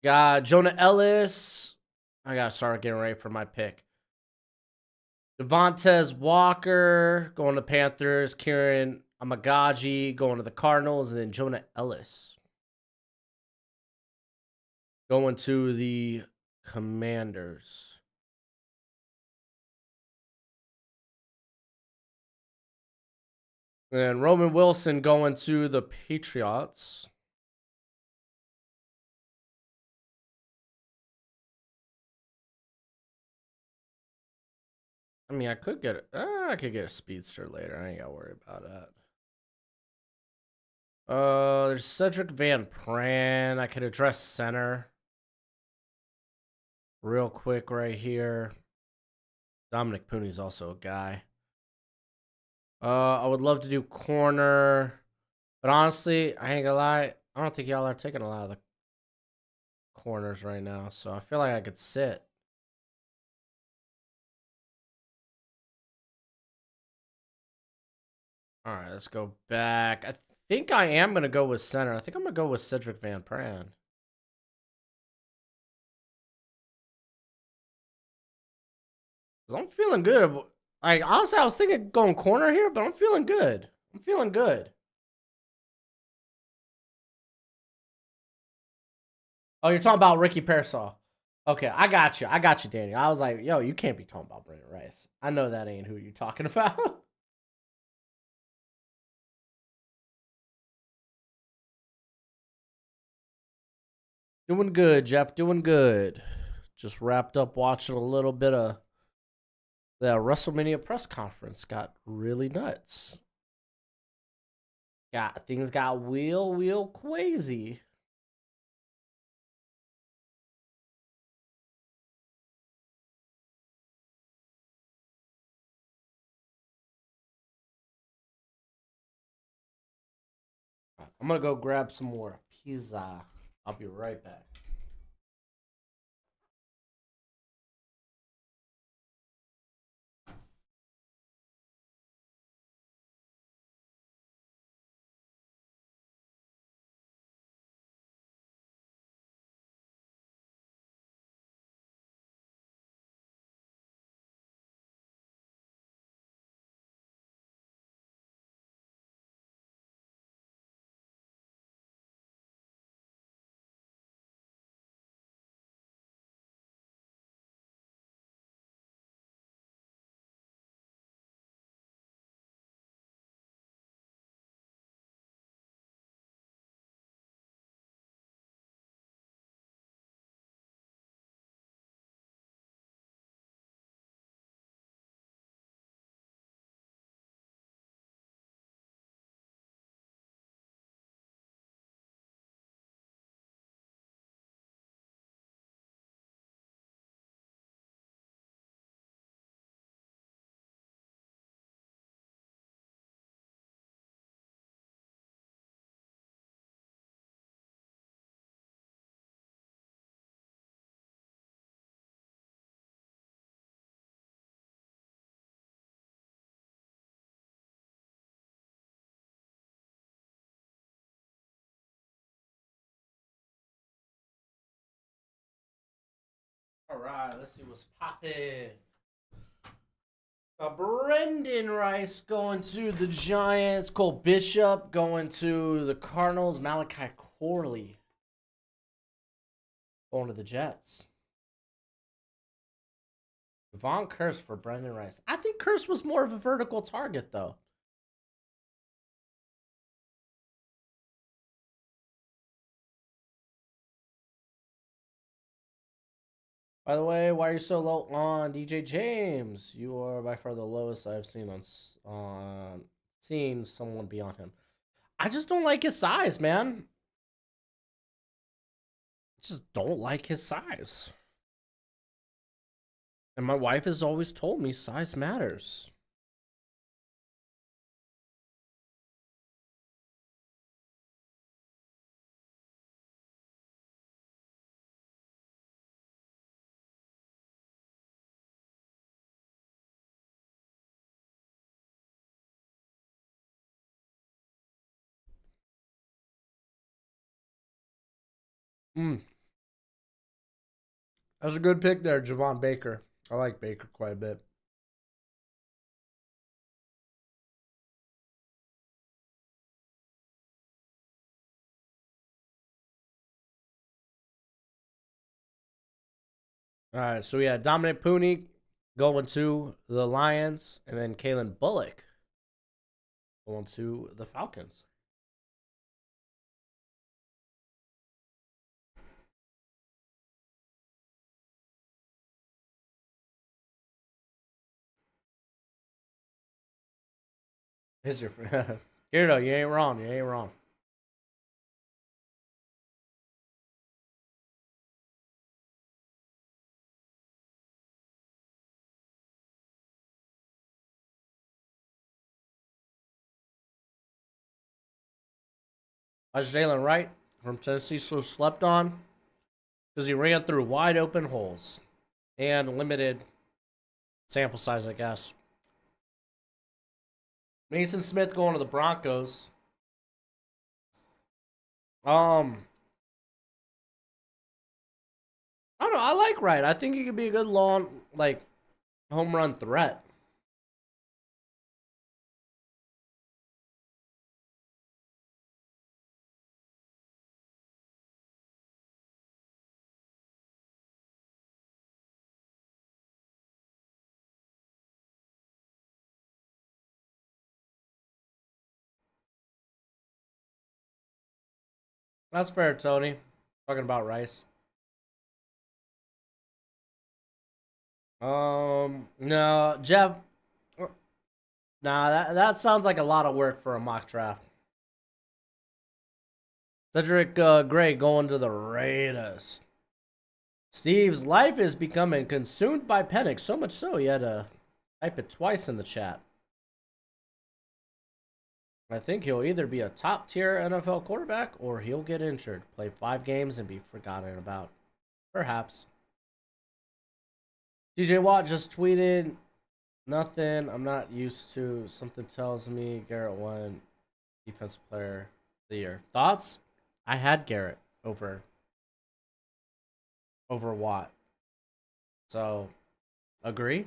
Speaker 1: Got Jonah Ellis. I gotta start getting ready for my pick. Devontae Walker going to Panthers. Kieran Amagaji going to the Cardinals, and then Jonah Ellis. going to the Commanders. And Roman Wilson going to the Patriots. I mean, I could get it. I could get a speedster later. I ain't gotta worry about that. There's Cedric Van Pran. I could address center real quick right here. Dominic Pooney's also a guy. I would love to do corner, but honestly, I ain't gonna lie. I don't think y'all are taking a lot of the corners right now, so I feel like I could sit. All right, let's go back. I think I am gonna go with center. I think I'm gonna go with Cedric Van Pran. Cause I'm feeling good. Like honestly, I was thinking going corner here, but I'm feeling good. I'm feeling good. Oh, you're talking about Ricky Pearsall. Okay, I got you. I got you, Danny. I was like, yo, you can't be talking about Brendan Rice. I know that ain't who you're talking about. Doing good, Jeff. Doing good. Just wrapped up watching a little bit of the WrestleMania press conference. Got really nuts. Things got real crazy. I'm gonna go grab some more pizza. I'll be right back. All right, let's see what's popping. Brendan Rice going to the Giants. Cole Bishop going to the Cardinals. Malachi Corley going to the Jets. Von Curse for Brendan Rice. I think Curse was more of a vertical target, though. By the way, why are you so low on DJ James? You are by far the lowest I've seen on seeing someone be on him. I just don't like his size, man. I just don't like his size. And my wife has always told me size matters. Mm. That's a good pick there, Javon Baker. I like Baker quite a bit. All right, so we had Dominic Pooney going to the Lions, and then Kalen Bullock going to the Falcons. Is your Gyardo, you ain't wrong. You ain't wrong. That's Jalen Wright from Tennessee, so slept on because he ran through wide open holes and limited sample size, I guess. Mason Smith going to the Broncos. I don't know. I like Wright. I think he could be a good long, like, home run threat. That's fair, Tony. Talking about Rice. No, Jeff. Nah, that sounds like a lot of work for a mock draft. Cedric Gray going to the Raiders. Steve's life is becoming consumed by Penix, so much so he had to type it twice in the chat. I think he'll either be a top tier NFL quarterback or he'll get injured, play 5 games, and be forgotten about. Perhaps. DJ Watt just tweeted, nothing I'm not used to. Something tells me Garrett won defensive player of the year. Thoughts? I had Garrett over Watt. So, agree?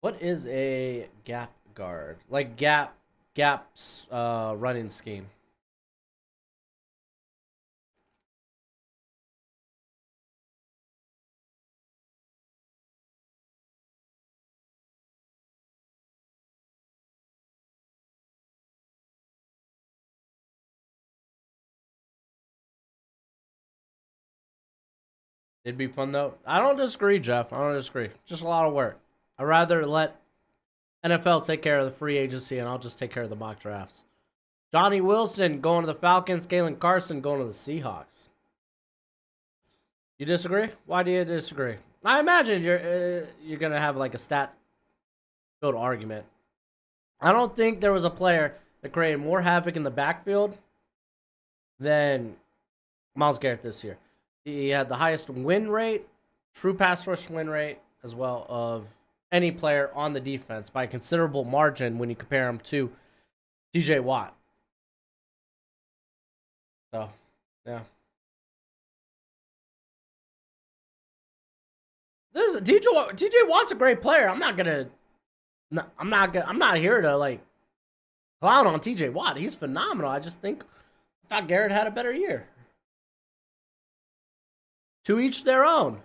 Speaker 1: What is a gap guard? Like gaps running scheme. It'd be fun though. I don't disagree, Jeff. I don't disagree. Just a lot of work. I'd rather let NFL take care of the free agency and I'll just take care of the mock drafts. Johnny Wilson going to the Falcons. Galen Carson going to the Seahawks. You disagree? Why do you disagree? I imagine you're gonna have like a stat filled argument. I don't think there was a player that created more havoc in the backfield than Myles Garrett this year. He had the highest win rate, true pass rush win rate, as well of any player on the defense by a considerable margin when you compare him to TJ Watt. So, yeah. This is, TJ Watt's a great player. I'm not here to like clown on TJ Watt. He's phenomenal. I just think I thought Garrett had a better year. To each their own.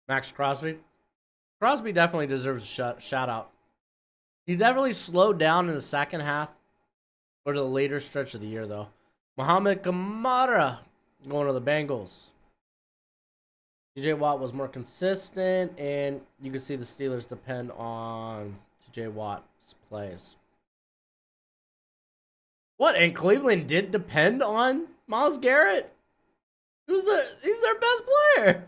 Speaker 1: Max Crosby. Crosby definitely deserves a shout out. He definitely slowed down in the second half or to the later stretch of the year, though. Muhammad Kamara going to the Bengals. TJ Watt was more consistent, and you can see the Steelers depend on TJ Watt's plays. What? And Cleveland didn't depend on Myles Garrett? He's their best player.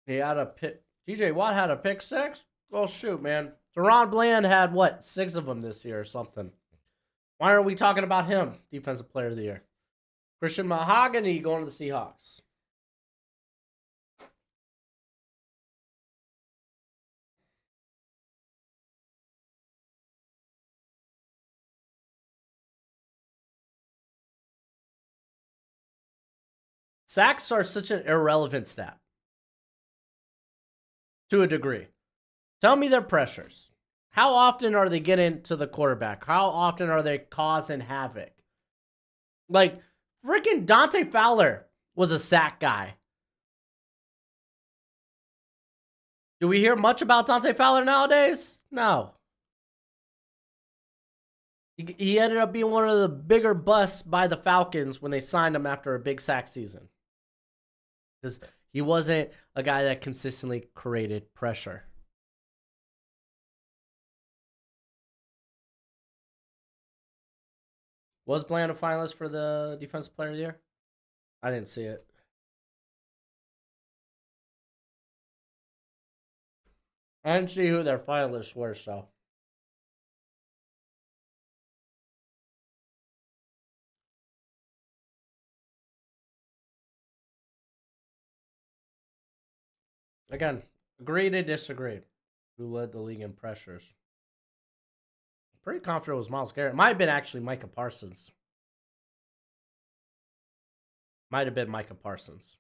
Speaker 1: He had a pick. TJ Watt had a pick six? Well, shoot, man. Teron Bland had what? 6 of them this year or something. Why aren't we talking about him? Defensive Player of the Year. Christian Mahogany going to the Seahawks. Sacks are such an irrelevant stat. To a degree. Tell me their pressures. How often are they getting to the quarterback? How often are they causing havoc? Like, freaking Dante Fowler was a sack guy. Do we hear much about Dante Fowler nowadays? No. He ended up being one of the bigger busts by the Falcons when they signed him after a big sack season. Because he wasn't a guy that consistently created pressure. Was Bland a finalist for the Defensive Player of the Year? I didn't see it. I didn't see who their finalists were, so. Again, agree to disagree. Who led the league in pressures? Pretty confident it was Myles Garrett. Might have been actually Micah Parsons. Might have been Micah Parsons.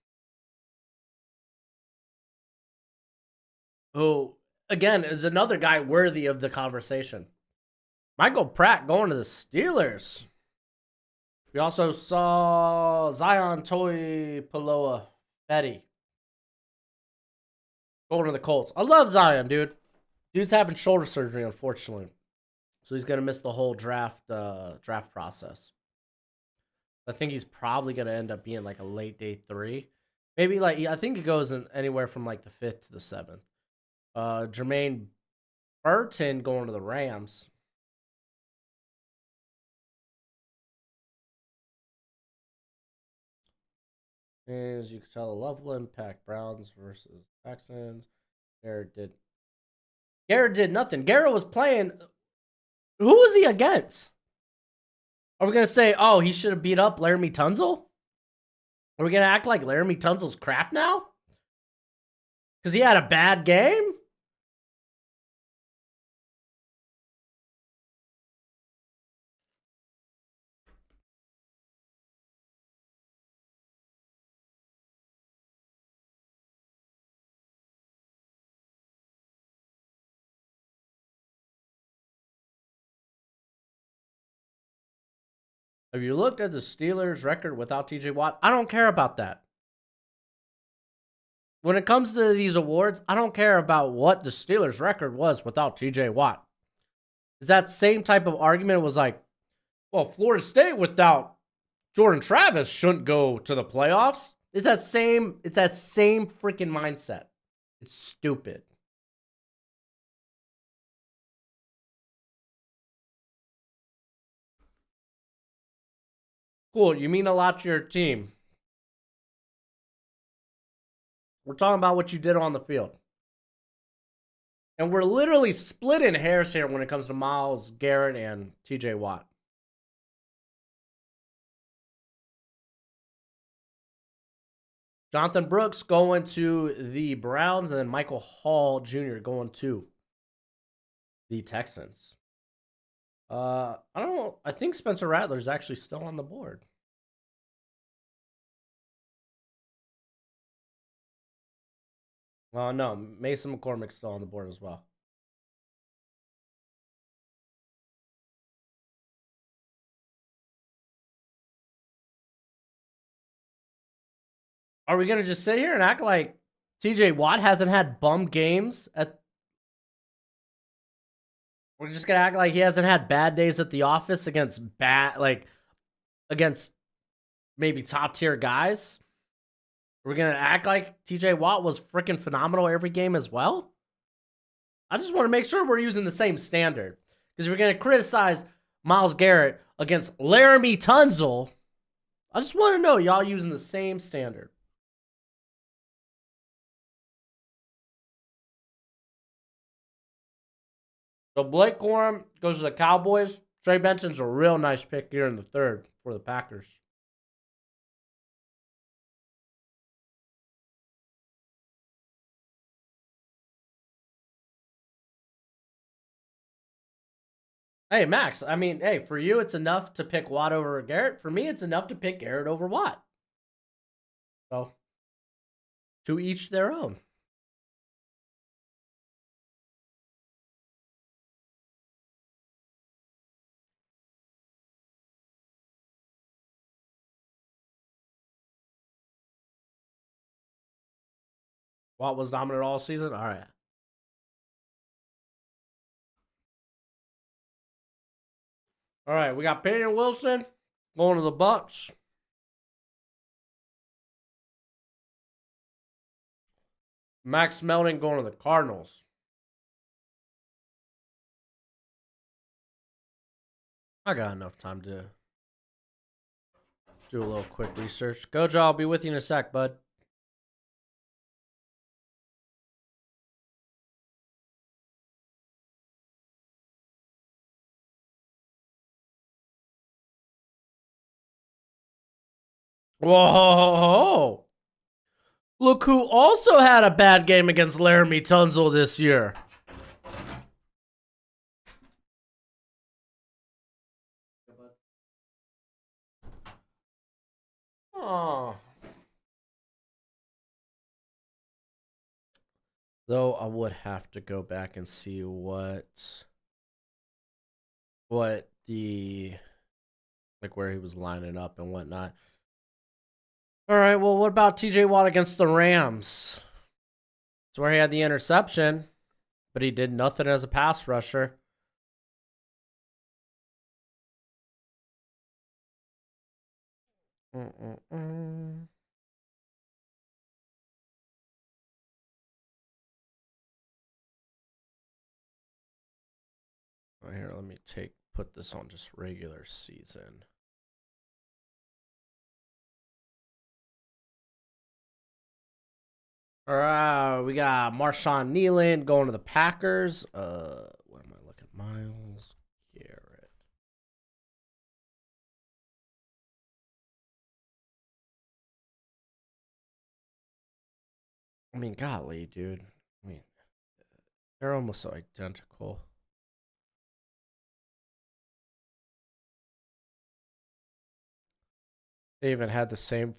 Speaker 1: Who, again, is another guy worthy of the conversation. Michael Pratt going to the Steelers. We also saw Zion Toy-Paloa Betty going to the Colts. I love Zion, dude. Dude's having shoulder surgery, unfortunately. So he's going to miss the whole draft process. I think he's probably going to end up being like a late day 3. Maybe like, I think it goes in anywhere from like the 5th to the 7th. Jermaine Burton going to the Rams. As you can tell, the level impact Browns versus Texans. Garrett did nothing. Garrett was playing. Who was he against? Are we gonna say, oh, he should have beat up Laramie Tunzel? Are we gonna act like Laramie Tunzel's crap now? Because he had a bad game? Have you looked at the Steelers' record without TJ Watt? I don't care about that. When it comes to these awards, I don't care about what the Steelers' record was without TJ Watt. It's that same type of argument. It was like, well, Florida State without Jordan Travis shouldn't go to the playoffs. It's that same freaking mindset. It's stupid. Cool, you mean a lot to your team. We're talking about what you did on the field. And we're literally splitting hairs here when it comes to Myles Garrett and TJ Watt. Jonathan Brooks going to the Browns, and then Michael Hall Jr. going to the Texans. I don't know. I think Spencer Rattler's actually still on the board. Well, no, Mason McCormick's still on the board as well. Are we gonna just sit here and act like TJ Watt hasn't had bum games at? We're just gonna act like he hasn't had bad days at the office against against maybe top tier guys. We're gonna act like TJ Watt was freaking phenomenal every game as well. I just want to make sure we're using the same standard, because if we're gonna criticize Myles Garrett against Laramie Tunzel, I just want to know y'all using the same standard. So Blake Corum goes to the Cowboys. Trey Benson's a real nice pick here in the third for the Packers. Hey, Max, I mean, hey, for you, it's enough to pick Watt over Garrett. For me, it's enough to pick Garrett over Watt. So, to each their own. Watt was dominant all season? All right. All right, we got Peyton Wilson going to the Bucks. Max Melton going to the Cardinals. I got enough time to do a little quick research. Gojo, I'll be with you in a sec, bud. Whoa! Look who also had a bad game against Laramie Tunzel this year. Oh. Though I would have to go back and see what the like where he was lining up and whatnot. All right, well, what about TJ Watt against the Rams? It's where he had the interception, but he did nothing as a pass rusher. Oh, here, let me put this on just regular season. All right, we got Marshawn Nealand going to the Packers. What am I looking? Myles Garrett. I mean, golly, dude. I mean, they're almost so identical. They even had the same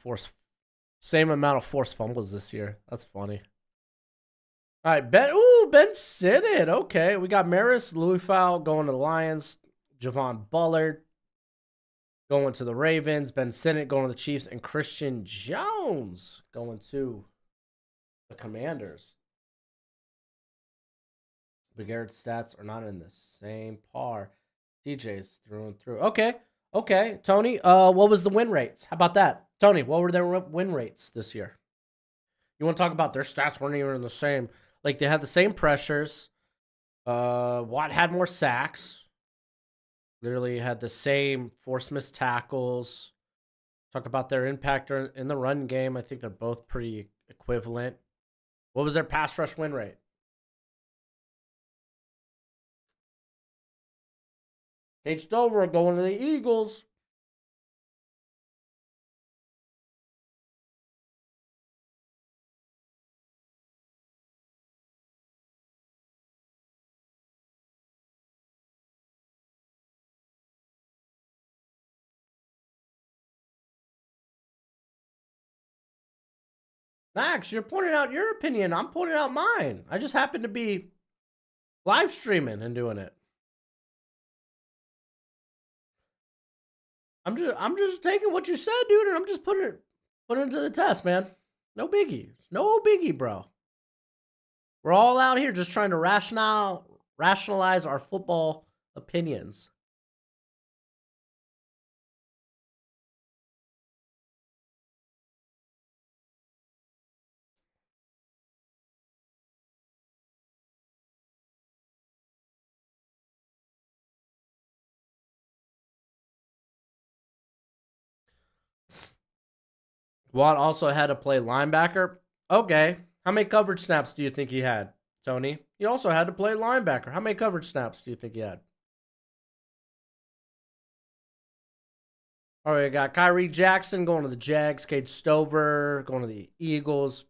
Speaker 1: amount of forced fumbles this year. That's funny. All right, Ben Sinnott. Okay, we got Maris Louis Fowl going to the Lions. Javon Bullard going to the Ravens. Ben Sinnott going to the Chiefs, and Christian Jones going to the Commanders. But Garrett's stats are not in the same par. TJ's through and through. Okay, Tony. What was the win rates? How about that, Tony? What were their win rates this year? You want to talk about their stats weren't even the same. Like they had the same pressures. Watt had more sacks. Literally had the same forced missed tackles. Talk about their impact in the run game. I think they're both pretty equivalent. What was their pass rush win rate? Cage Dover going to the Eagles. Max, you're pointing out your opinion. I'm pointing out mine. I just happen to be live streaming and doing it. I'm just taking what you said, dude, and I'm just putting it to the test, man. No biggie. No biggie, bro. We're all out here just trying to rationalize our football opinions. Watt also had to play linebacker. Okay. How many coverage snaps do you think he had, Tony? He also had to play linebacker. How many coverage snaps do you think he had? All right, we got Kyrie Jackson going to the Jags, Cade Stover going to the Eagles.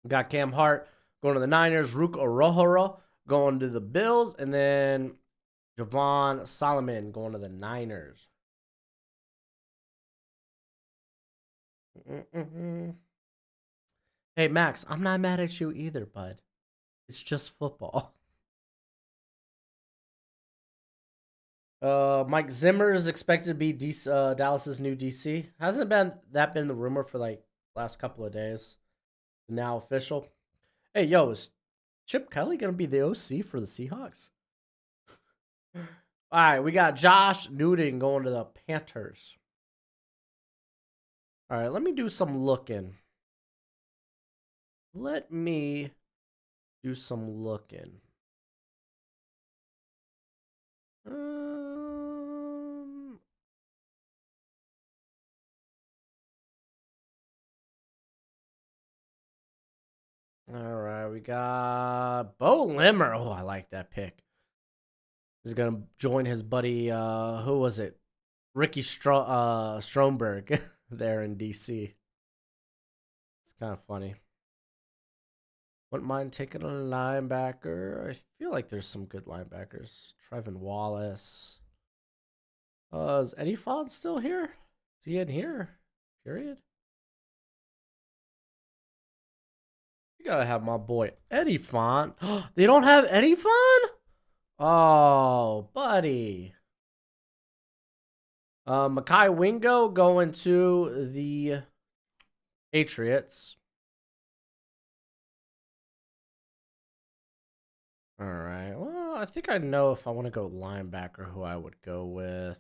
Speaker 1: We got Cam Hart going to the Niners, Rook Orohoro going to the Bills, and then Javon Solomon going to the Niners. Mm-mm-mm. Hey, Max, I'm not mad at you either, bud. It's just football. Mike Zimmer is expected to be Dallas's new DC. Hasn't been the rumor for like last couple of days? Now official. Hey, yo, is Chip Kelly gonna be the OC for the Seahawks? All right, we got Josh Newton going to the Panthers. All right, let me do some looking. Let me do some looking. All right, we got Bo Limmer. Oh, I like that pick. He's gonna join his buddy. Who was it? Ricky Stromberg there in DC. It's kind of funny. Wouldn't mind taking a linebacker. I feel like there's some good linebackers. Trevin Wallace. Is Eddie Font still here? Is he in here? Period. You gotta have my boy Eddie Font. They don't have Eddie Font? Oh, buddy. Makai Wingo going to the Patriots. All right. Well, I think I know if I want to go linebacker who I would go with.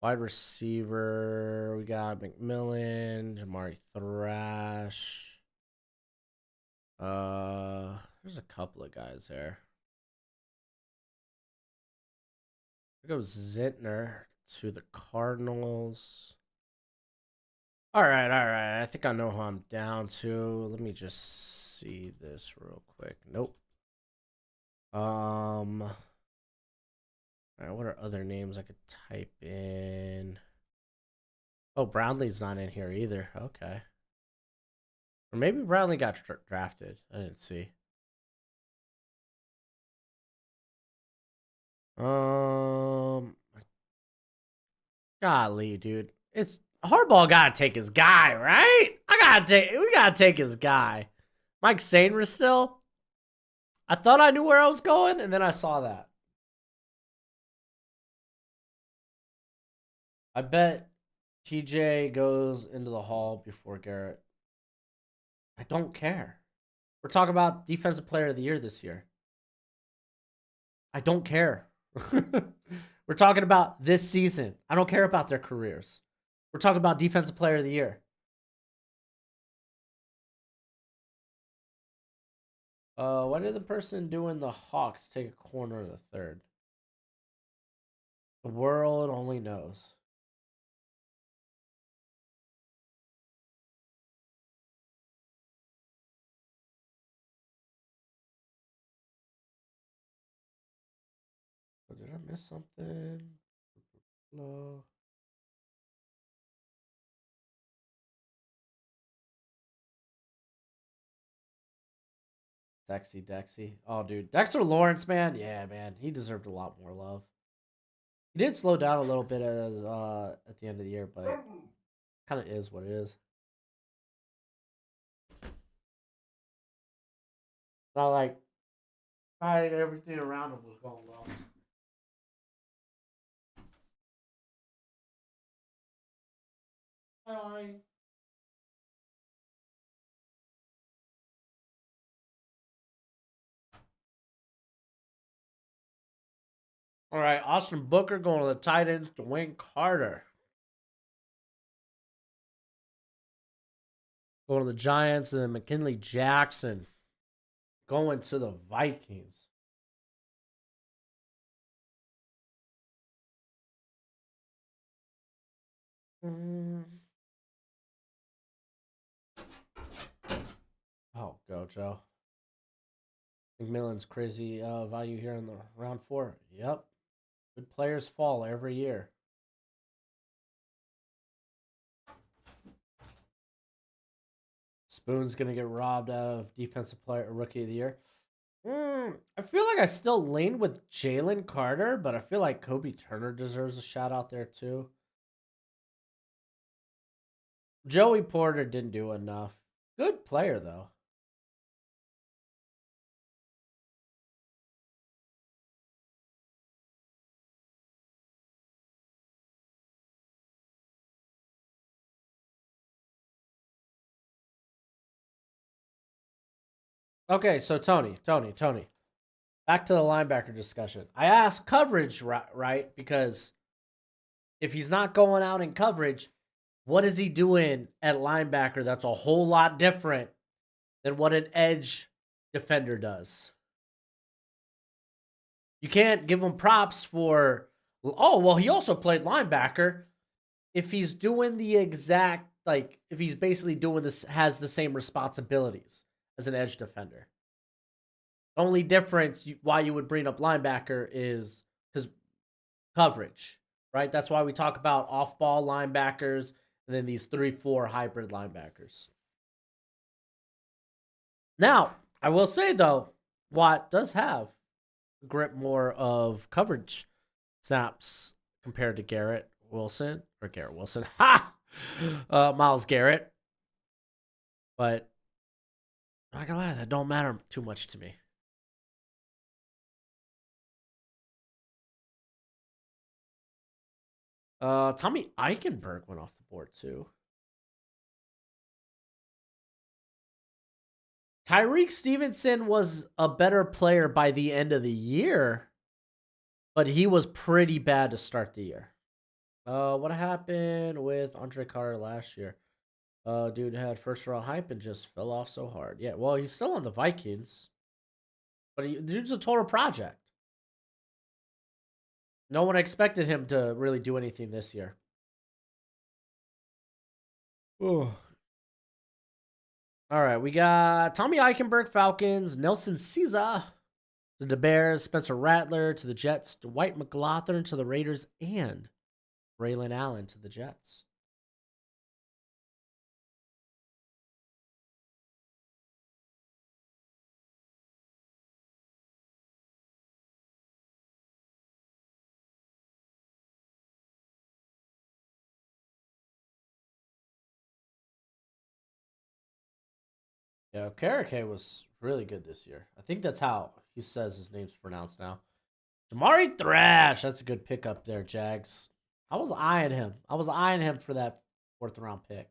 Speaker 1: Wide receiver, we got McMillan, Jamari Thrash. There's a couple of guys there. There goes Zentner to the Cardinals. All right, all right. I think I know who I'm down to. Let me just see this real quick. Nope. All right, what are other names I could type in? Oh, Brownlee's not in here either. Okay. Or maybe Brownlee got drafted. I didn't see. Um, Golly, dude. It's Hardball gotta take his guy, right? We gotta take his guy. Mike Sainris still? I thought I knew where I was going, and then I saw that. I bet TJ goes into the hall before Garrett. I don't care. We're talking about defensive player of the year this year. I don't care. We're talking about this season. I don't care about their careers. We're talking about defensive player of the year. Why did the person doing the Hawks take a corner of the third? The world only knows. Oh, did I miss something? No. Sexy Dexy. Oh, dude. Dexter Lawrence, man. Yeah, man. He deserved a lot more love. He did slow down a little bit as at the end of the year, but kind of is what it is. Not like everything around him was going well. Hi. All right, Austin Booker going to the tight ends to Wayne Carter. Going to the Giants, and then McKinley Jackson going to the Vikings. Oh, go Joe. McMillan's crazy value here in the round 4. Yep. Good players fall every year. Spoon's gonna get robbed out of defensive player rookie of the year. I feel like I still lean with Jalen Carter, but I feel like Kobe Turner deserves a shout out there too. Joey Porter didn't do enough. Good player though. Okay, so Tony. Back to the linebacker discussion. I asked coverage right because if he's not going out in coverage, what is he doing at linebacker that's a whole lot different than what an edge defender does? You can't give him props for, oh, well, he also played linebacker. If he's doing the exact, like, if he's basically doing this, has the same responsibilities as an edge defender. Only difference why you would bring up linebacker is because coverage, right? That's why we talk about off ball linebackers and then these 3-4 hybrid linebackers. Now, I will say though, Watt does have a grip more of coverage snaps compared to Garrett Wilson. Ha! Myles Garrett. But I'm not gonna lie, that don't matter too much to me. Tommy Eichenberg went off the board too. Tyreek Stevenson was a better player by the end of the year, but he was pretty bad to start the year. What happened with Andre Carter last year? Dude had first round hype and just fell off so hard. Yeah, well, he's still on the Vikings, but dude's a total project. No one expected him to really do anything this year. Oh. All right, we got Tommy Eichenberg, Falcons, Nelson Caesar to the Bears, Spencer Rattler to the Jets, Dwight McLaughlin to the Raiders, and Braylon Allen to the Jets. Yeah, Karake was really good this year. I think that's how he says his name's pronounced now. Jamari Thrash, that's a good pickup there, Jags. I was eyeing him. For that 4th round pick.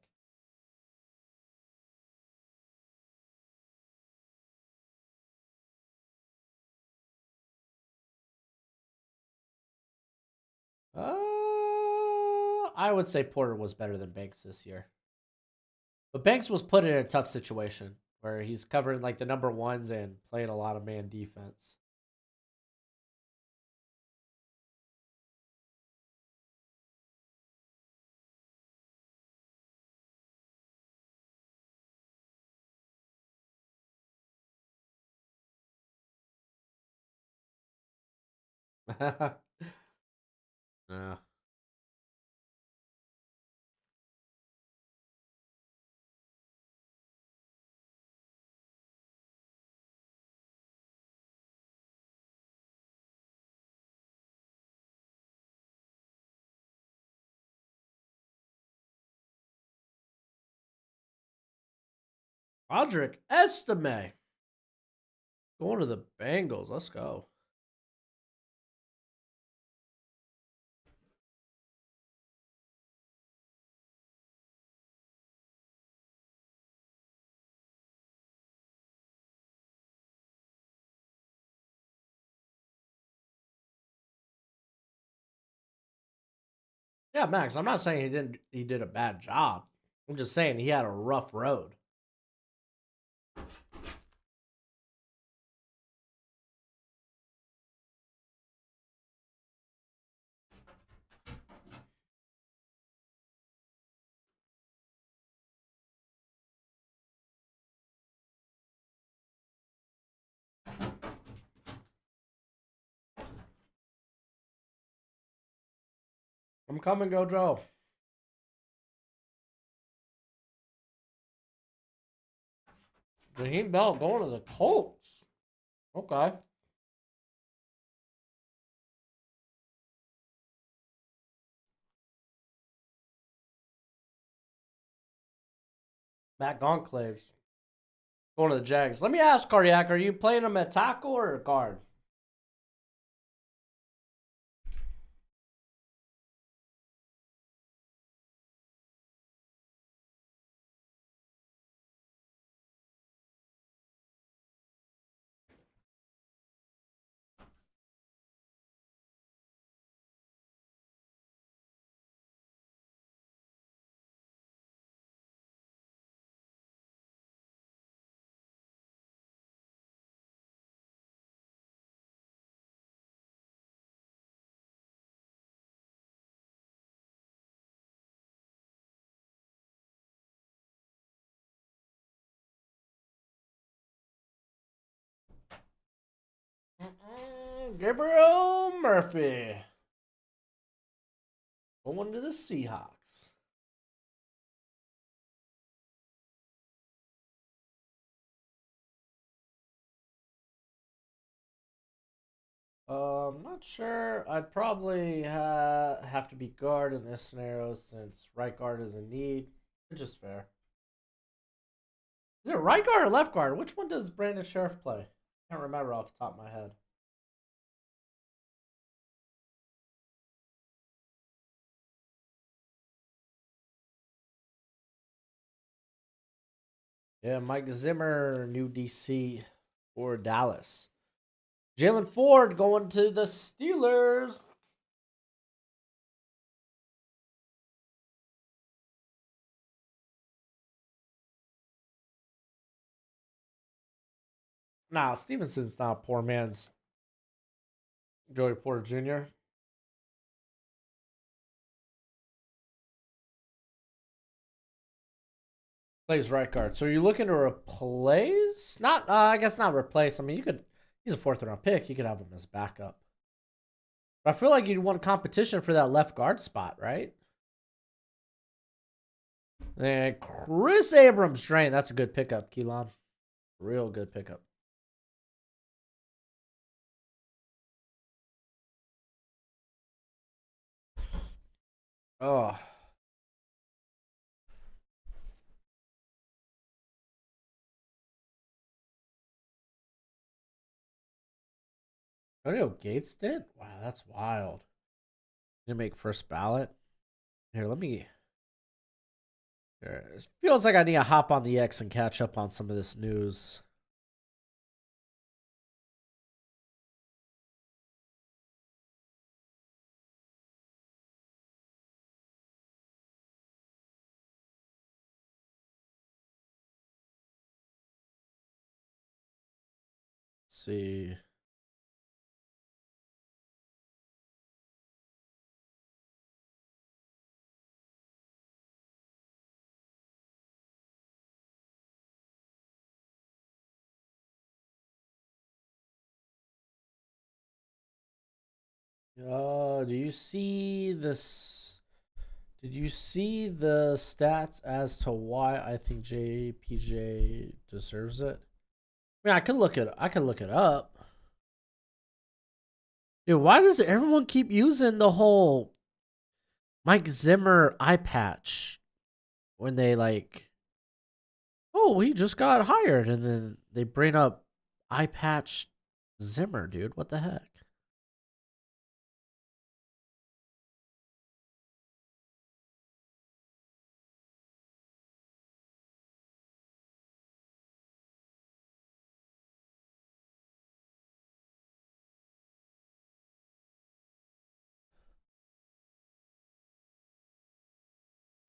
Speaker 1: I would say Porter was better than Banks this year. But Banks was put in a tough situation where he's covering like the number ones and playing a lot of man defense. Yeah. Roderick Estime going to the Bengals. Let's go. Yeah, Max. I'm not saying he did a bad job. I'm just saying he had a rough road. I'm coming, go Joe. Raheem Bell going to the Colts. Okay. Matt Gonclaves going to the Jags. Let me ask, Cardiac, are you playing him at tackle or guard? Gabriel Murphy going to the Seahawks. I'm not sure. I'd probably have to be guard in this scenario since right guard is in need, which is fair. Is it right guard or left guard? Which one does Brandon Sheriff play? I can't remember off the top of my head. Yeah, Mike Zimmer, new DC for Dallas. Jalen Ford going to the Steelers. Nah, Stevenson's not poor man's Joey Porter Jr. Plays right guard. So you're looking to replace? Not, I guess not replace. I mean, you could. He's a fourth round pick. You could have him as backup. But I feel like you'd want competition for that left guard spot, right? And Chris Abrams drain. That's a good pickup, Keelan. Real good pickup. Oh. Antonio Gates did? Wow, that's wild. Gonna make first ballot. Here, let me. It feels like I need to hop on the X and catch up on some of this news. Let's see. Do you see this? Did you see the stats as to why I think JPJ deserves it? I mean, I could look it up. Dude, why does everyone keep using the whole Mike Zimmer eye patch when they like, oh, he just got hired, and then they bring up eye patch Zimmer, dude? What the heck?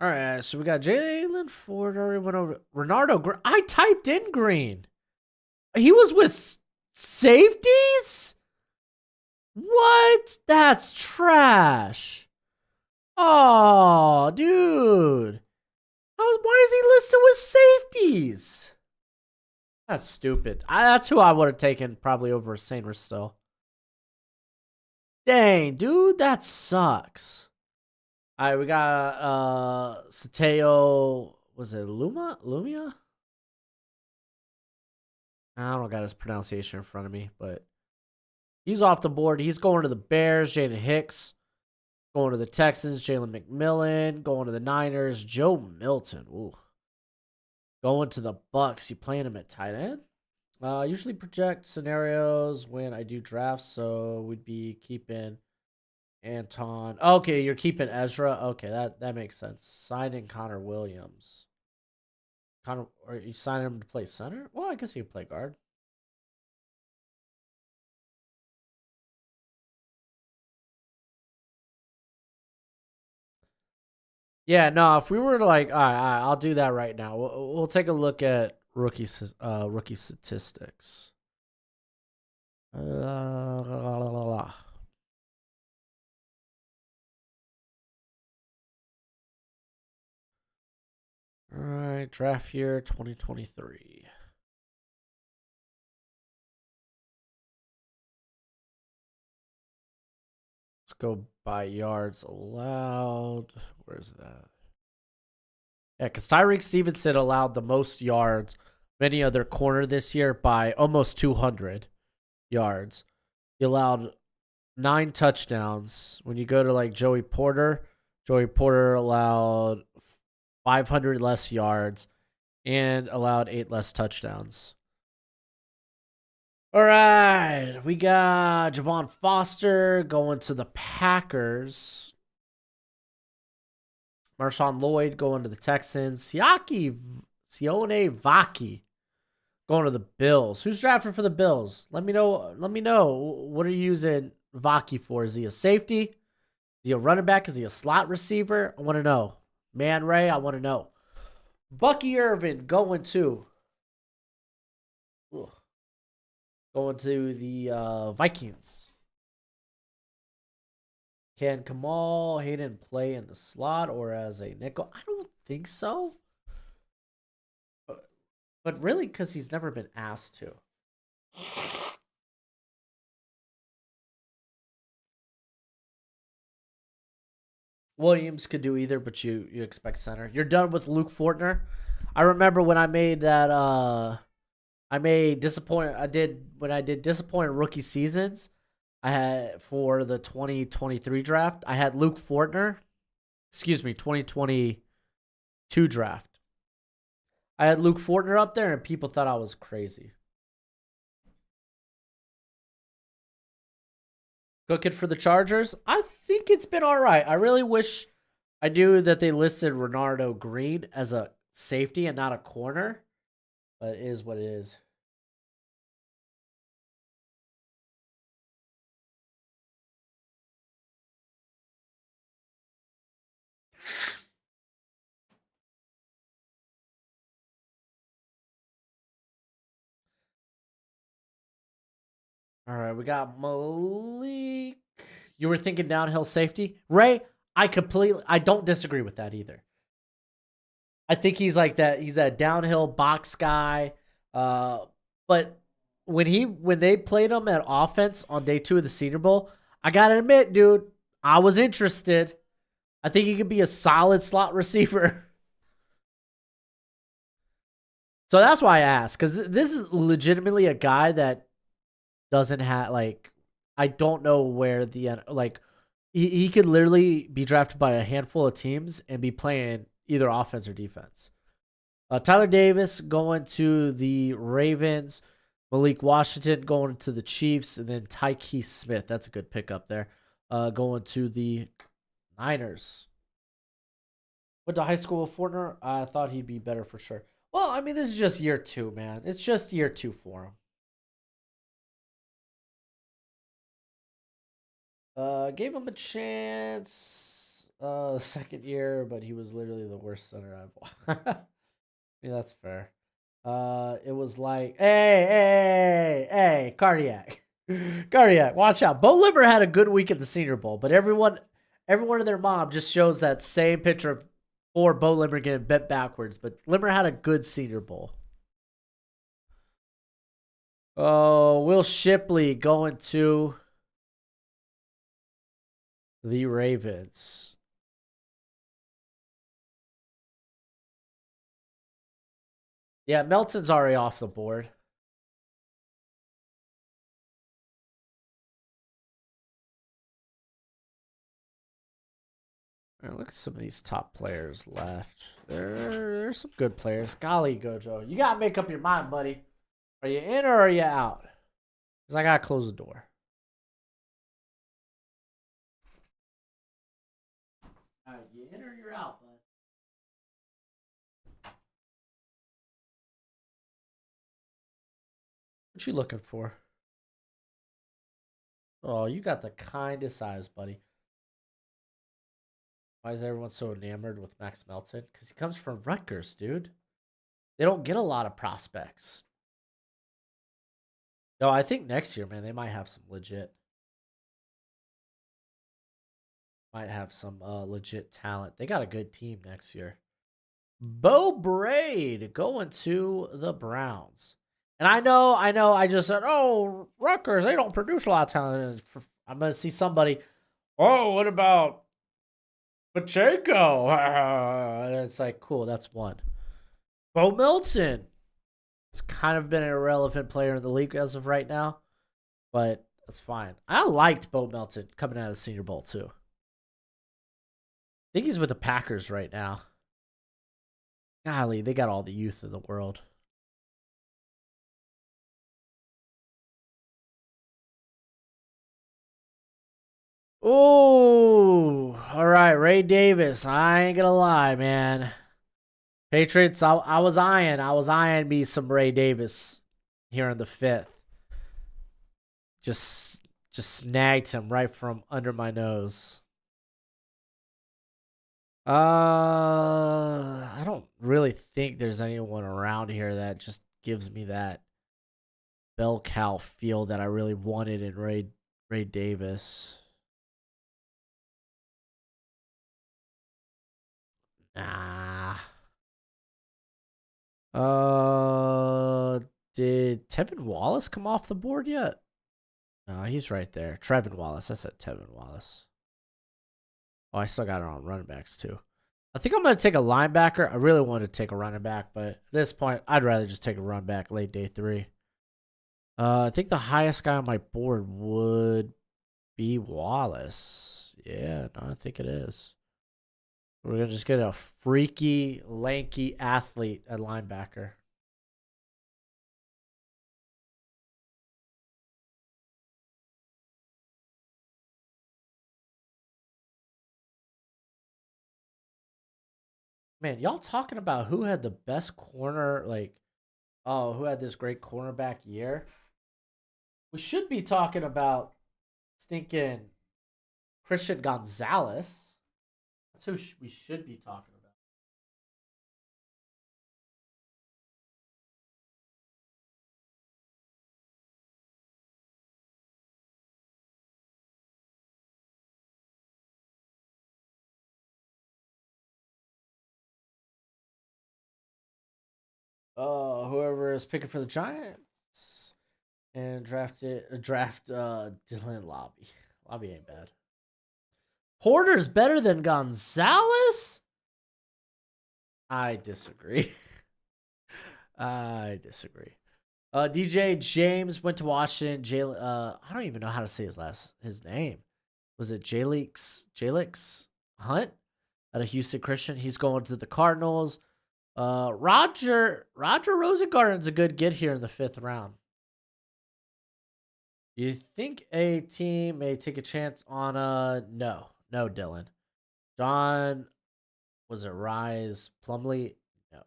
Speaker 1: All right, so we got Jalen Ford. Already went over Renardo. I typed in Green. He was with safeties. What? That's trash. Oh, dude. Why is he listed with safeties? That's stupid. That's who I would have taken probably over Saint still. Dang, dude, that sucks. All right, we got Sateo. Was it Lumia? I don't got his pronunciation in front of me, but he's off the board. He's going to the Bears. Jaden Hicks going to the Texans. Jalen McMillan going to the Niners. Joe Milton, ooh, going to the Bucks. You playing him at tight end? Usually project scenarios when I do drafts, so we'd be keeping Anton. Okay, you're keeping Ezra. Okay, that makes sense. Signing Connor Williams. Connor, are you signing him to play center? Well, I guess he could play guard. Yeah, no. If we were to like, all right, I'll do that right now. We'll take a look at rookie statistics. All right, draft year 2023. Let's go by yards allowed. Where's that? Yeah, because Tyreek Stevenson allowed the most yards of any other corner this year by almost 200 yards. He allowed 9 touchdowns. When you go to like Joey Porter allowed 500 less yards and allowed 8 less touchdowns. All right, we got Javon Foster going to the Packers. Marshawn Lloyd going to the Texans. Sione Vaki going to the Bills. Who's drafted for the Bills? Let me know. Let me know. What are you using Vaki for? Is he a safety? Is he a running back? Is he a slot receiver? I want to know. Man Ray, I want to know. Bucky Irvin going to the Vikings. Can Kamal Hayden play in the slot or as a nickel? I don't think so. But really, because he's never been asked to. Williams could do either, but you expect center. You're done with Luke Fortner. I remember when I made that I made disappoint I did when I did disappointing rookie seasons, I had for the 2023 draft, I had Luke Fortner. Excuse me, 2022 draft. I had Luke Fortner up there and people thought I was crazy. Cooking for the Chargers. I think it's been all right. I really wish I knew that they listed Renardo Green as a safety and not a corner, but it is what it is. All right, we got Malik. You were thinking downhill safety, Ray. I don't disagree with that either. I think he's like that. He's a downhill box guy. But when they played him at offense on day 2 of the Senior Bowl, I gotta admit, dude, I was interested. I think he could be a solid slot receiver. So that's why I asked, because this is legitimately a guy that doesn't have like I don't know where the like he could literally be drafted by a handful of teams and be playing either offense or defense. Tyler Davis going to the Ravens, Malik Washington going to the Chiefs, and then Tyke Smith. That's a good pickup there. Going to the Niners. Went to high school with Fortner. I thought he'd be better for sure. Well, I mean, this is just year 2, man. It's just year 2 for him. Gave him a chance second year, but he was literally the worst center I've I mean, that's fair. It was like, hey, cardiac. Cardiac, watch out. Bo Limmer had a good week at the Senior Bowl, but everyone and their mom just shows that same picture of poor Bo Limmer getting bent backwards. But Limmer had a good Senior Bowl. Oh, Will Shipley going to the Ravens. Yeah, Melton's already off the board. All right, look at some of these top players left. There's some good players. Golly, Gojo. You got to make up your mind, buddy. Are you in or are you out? Because I got to close the door. All right, you in or you're out, bud? What you looking for? Oh, you got the kindest eyes, buddy. Why is everyone so enamored with Max Melton? Because he comes from Rutgers, dude. They don't get a lot of prospects. No, I think next year, man, they might have some legit. Might have some legit talent. They got a good team next year. Bo Braid going to the Browns. And I know, I just said, oh, Rutgers, they don't produce a lot of talent. I'm going to see somebody, oh, what about Pacheco? And it's like, cool, that's one. Bo Milton. It's kind of been an irrelevant player in the league as of right now, but that's fine. I liked Bo Melton coming out of the Senior Bowl, too. I think he's with the Packers right now. Golly, they got all the youth in the world. Oh, all right, Ray Davis. I ain't gonna lie, man. Patriots. I was eyeing me some Ray Davis here in the 5th. Just snagged him right from under my nose. I don't really think there's anyone around here that just gives me that bell cow feel that I really wanted in Ray Davis. Nah. Did Tevin Wallace come off the board yet? No, he's right there. Trevin Wallace. I said Tevin Wallace. Oh, I still got it on running backs too. I think I'm going to take a linebacker. I really wanted to take a running back, but at this point, I'd rather just take a run back late day 3. I think the highest guy on my board would be Wallace. Yeah, no, I think it is. We're going to just get a freaky, lanky athlete at linebacker. Man, y'all talking about who had the best corner, like, oh, who had this great cornerback year? We should be talking about stinking Christian Gonzalez. That's who we should be talking about. Whoever is picking for the Giants and draft Dylan Lobby. Lobby ain't bad. Porter's better than Gonzalez? I disagree. I disagree. DJ James went to Washington. I don't even know how to say his name. Was it Jalix Hunt out of Houston Christian? He's going to the Cardinals. Roger Rosengarten's a good get here in the 5th round. You think a team may take a chance on no, Dylan. John, was it Rise Plumley? No.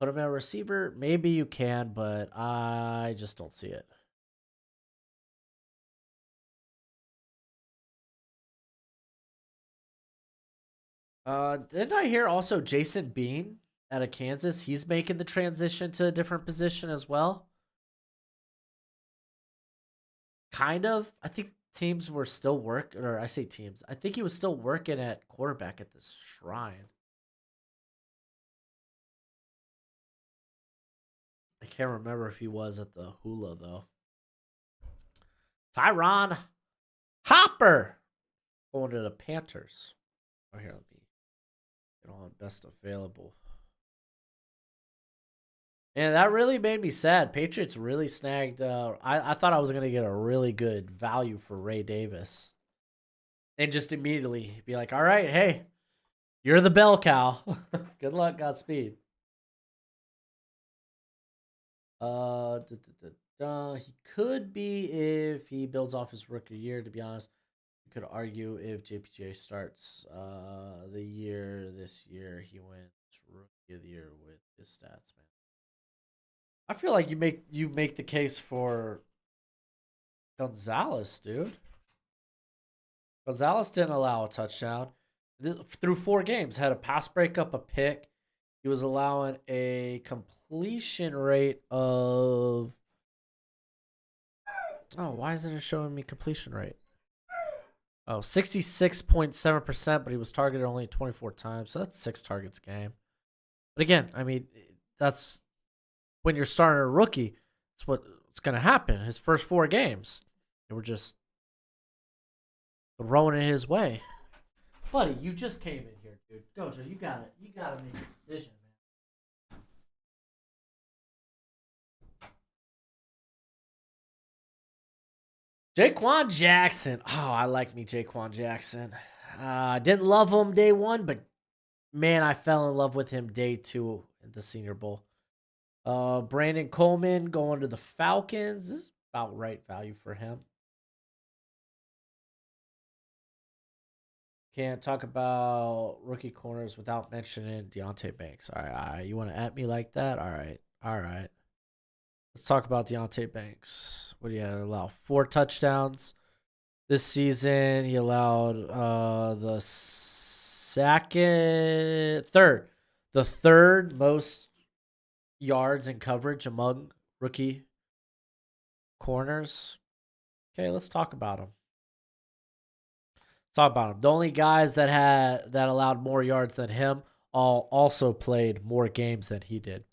Speaker 1: Put him at receiver? Maybe you can, but I just don't see it. Didn't I hear also Jason Bean out of Kansas? He's making the transition to a different position as well. Kind of. I think teams were still working, or I say teams. I think he was still working at quarterback at this Shrine. I can't remember if he was at the Hula though. Tyron Hopper going to the Panthers. Oh, here, let me get on best available. And that really made me sad. Patriots really snagged. I thought I was going to get a really good value for Ray Davis. and just immediately be like, all right, hey, you're the bell cow. Good luck, Godspeed. He could be if he builds off his rookie year. To be honest, you could argue if JPJ starts the year this year, he wins rookie of the year with his stats, man. I feel like you make the case for Gonzalez, dude. Gonzalez didn't allow a touchdown through 4 games. Had a pass breakup, a pick. He was allowing a completion rate of. Oh, why isn't it showing me completion rate? Oh, 66.7%, but he was targeted only 24 times. So that's 6 targets a game. But again, I mean, that's when you're starting a rookie. It's what's going to happen. His first 4 games, they were just throwing it his way. Buddy, you just came in here, dude. Gojo, you got it. You got to make a decision, man. Jaquan Jackson. Oh, I like me Jaquan Jackson. I didn't love him day 1, but man, I fell in love with him day 2 at the Senior Bowl. Brandon Coleman going to the Falcons. This is about right value for him. Can't talk about rookie corners without mentioning Deontay Banks. All right. You want to at me like that? All right. Let's talk about Deontay Banks. What do you allow? 4 touchdowns this season. He allowed the third most yards in coverage among rookie corners. Okay, let's talk about him. The only guys that allowed more yards than him all also played more games than he did.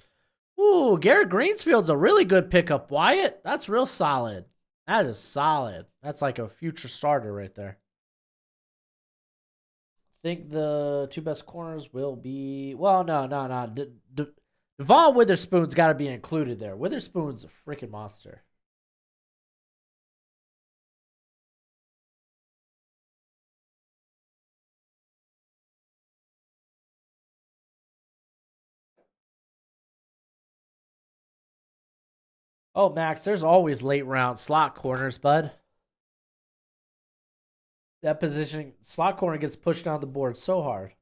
Speaker 1: Ooh, Garrett Greensfield's a really good pickup, Wyatt. That's real solid. That is solid. That's like a future starter right there. I think the 2 best corners will be. Well, no. Devon Witherspoon's got to be included there. Witherspoon's a freaking monster. Oh, Max, there's always late round slot corners, bud. That position, slot corner gets pushed down the board so hard.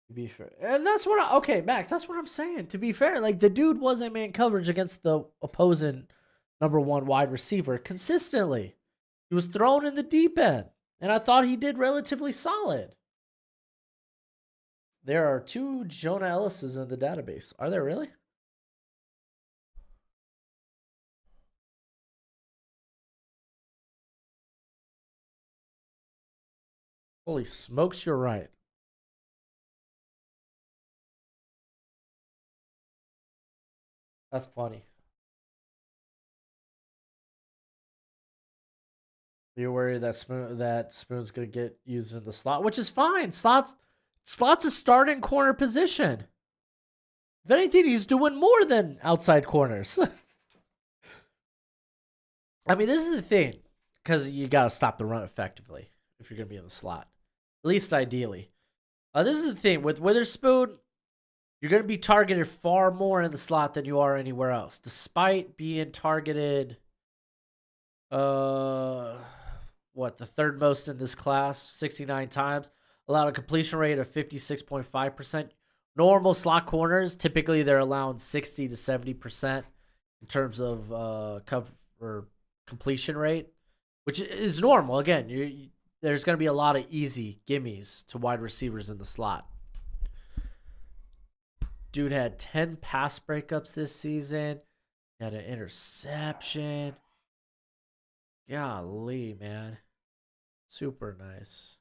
Speaker 1: To be fair, and that's what. Okay, Max, that's what I'm saying. To be fair, like the dude wasn't man coverage against the opposing number 1 wide receiver consistently. He was thrown in the deep end, and I thought he did relatively solid. There are 2 Jonah Ellises in the database. Are there really? Holy smokes, you're right. That's funny. You're worried that Spoon's gonna get used in the slot, which is fine. Slot's a starting corner position. If anything, he's doing more than outside corners. I mean, this is the thing, because you got to stop the run effectively if you're going to be in the slot, at least ideally. This is the thing with Witherspoon, you're going to be targeted far more in the slot than you are anywhere else, despite being targeted. The third most in this class, 69 times, allowed a completion rate of 56.5%. Normal slot corners, typically they're allowing 60 to 70% in terms of cover or completion rate, which is normal. Again, there's going to be a lot of easy gimmies to wide receivers in the slot. Dude had 10 pass breakups this season. He had an interception. Golly, man. Super nice.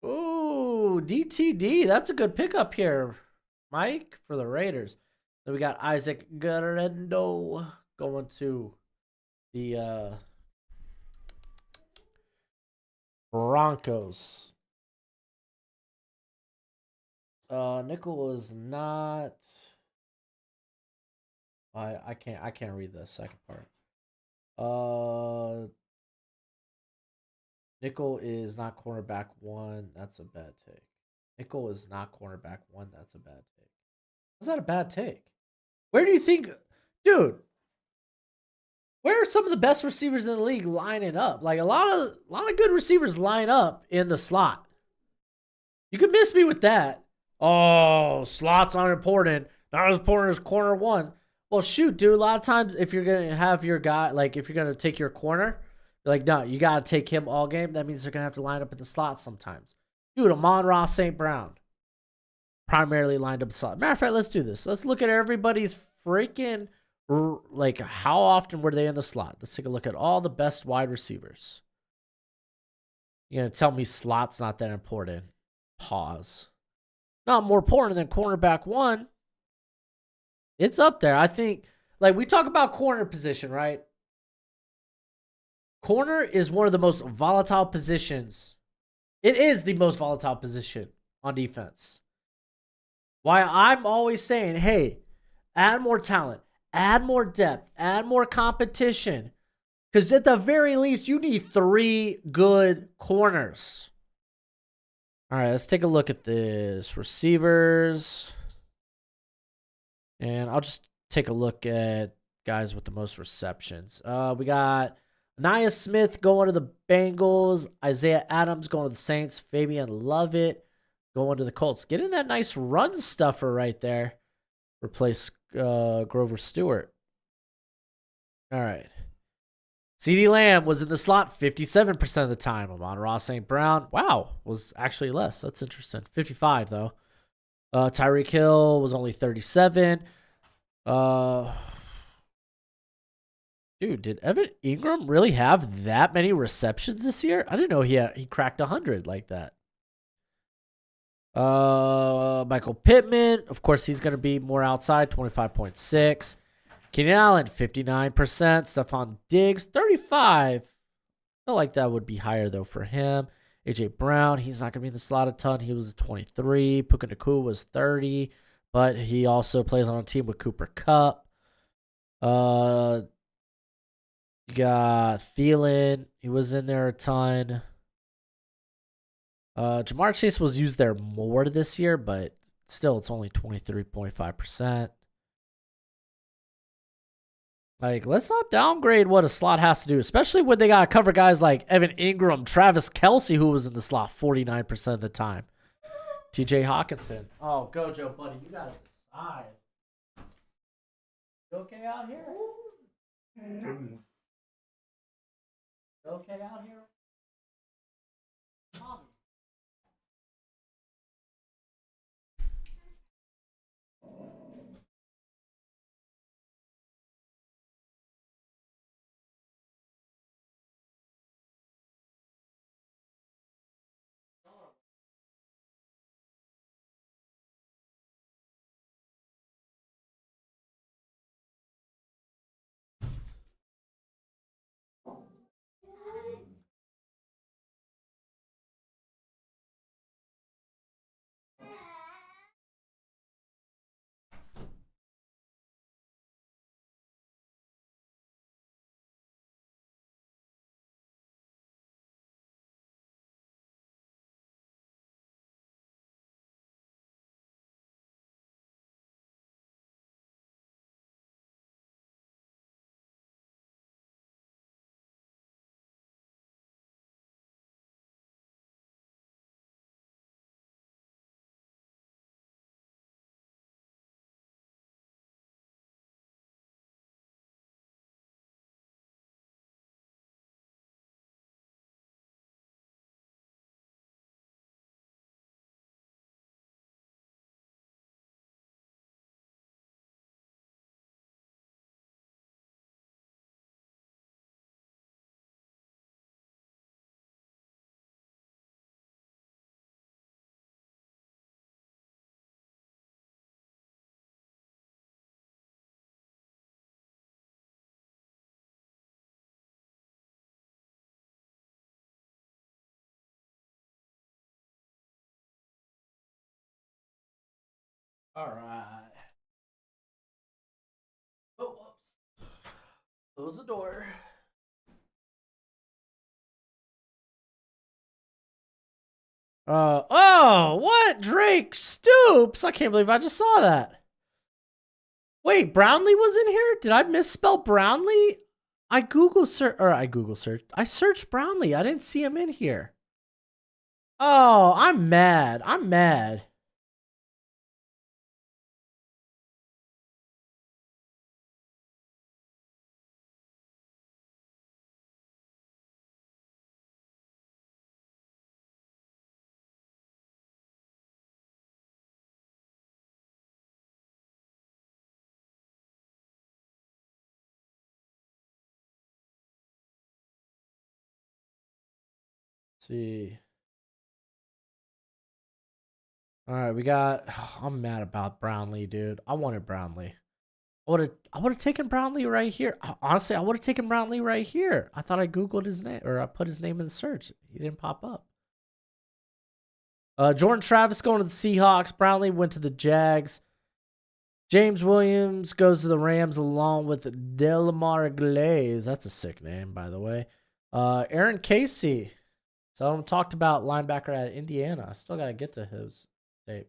Speaker 1: Ooh, DTD. That's a good pickup here, Mike, for the Raiders. Then we got Isaac Guerrero going to the Broncos. Nickel is not. I can't read the second part. Nickel is not cornerback one. That's a bad take. Nickel is not cornerback one. That's a bad take. How's that a bad take? Where do you think, dude? Where are some of the best receivers in the league lining up? Like a lot of good receivers line up in the slot. You could miss me with that. Oh, slots aren't important. Not as important as corner one. Well, shoot, dude. A lot of times, if you're gonna have your guy, like if you're gonna take your corner, you're like, no, you gotta take him all game. That means they're gonna have to line up in the slot sometimes. Dude, Amon-Ra St. Brown primarily lined up the slot. Matter of fact, let's do this. Let's look at everybody's freaking like how often were they in the slot. Let's take a look at all the best wide receivers. You're gonna tell me slot's not that important? Pause. Not more important than cornerback one. It's up there. I think, like, we talk about corner position, right? Corner is one of the most volatile positions. It is the most volatile position on defense. Why I'm always saying, hey, add more talent, add more depth, add more competition. Because at the very least, you need 3 good corners. All right, let's take a look at this. Receivers. And I'll just take a look at guys with the most receptions. We got Nia Smith going to the Bengals. Isaiah Adams going to the Saints. Fabian Lovett going to the Colts. Getting that nice run stuffer right there. Replace Grover Stewart. All right. CeeDee Lamb was in the slot 57% of the time. Amon-Ra St. Brown, wow, was actually less. That's interesting. 55, though. Tyreek Hill was only 37. Dude, did Evan Ingram really have that many receptions this year? I didn't know he cracked 100 like that. Michael Pittman, of course, he's going to be more outside, 25.6. Keenan Allen, 59%. Stephon Diggs, 35. I feel like that would be higher, though, for him. AJ Brown, he's not going to be in the slot a ton. He was 23. Puka Nacua was 30, but he also plays on a team with Cooper Kupp. You got Thielen. He was in there a ton. Jamar Chase was used there more this year, but still, it's only 23.5%. Like, let's not downgrade what a slot has to do, especially when they got to cover guys like Evan Ingram, Travis Kelce, who was in the slot 49% of the time. TJ Hawkinson. Oh, Gojo, buddy, you got to decide. You okay out here? You okay out here? Mommy. All right. Oh, whoops. Close the door. Oh, what? Drake Stoops? I can't believe I just saw that. Wait, Brownlee was in here? Did I misspell Brownlee? I Google searched. I searched Brownlee. I didn't see him in here. Oh, I'm mad. I'm mad. Let's see. All right, we got. I'm mad about Brownlee, dude. I wanted Brownlee. I would have taken Brownlee right here. Honestly, I would have taken Brownlee right here. I thought I googled his name or I put his name in the search. He didn't pop up. Jordan Travis going to the Seahawks. Brownlee went to the Jags. James Williams goes to the Rams along with Delamar Glaze. That's a sick name, by the way. Aaron Casey. So I talked about linebacker at Indiana. I still got to get to his tape.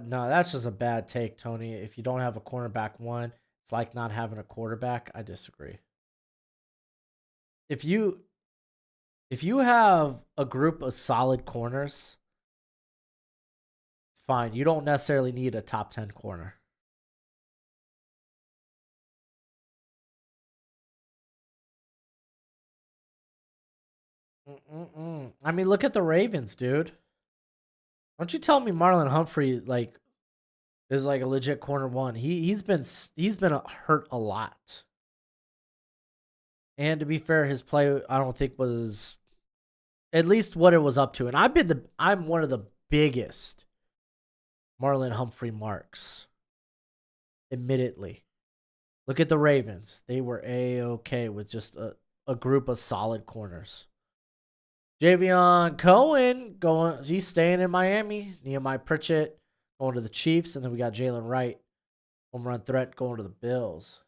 Speaker 1: No, that's just a bad take, Tony. If you don't have a cornerback one, it's like not having a quarterback. I disagree. If you if you have a group of solid corners, fine. You don't necessarily need a top 10 corner. I mean, look at the Ravens, dude. Don't you tell me Marlon Humphrey is like a legit corner one. He's been hurt a lot. And to be fair, his play I don't think was at least what it was up to. And I'm one of the biggest Marlon Humphrey marks. Admittedly. Look at the Ravens. They were A-okay with just a group of solid corners. Javion Cohen he's staying in Miami. Nehemiah Pritchett going to the Chiefs, and then we got Jalen Wright, home run threat, going to the Bills.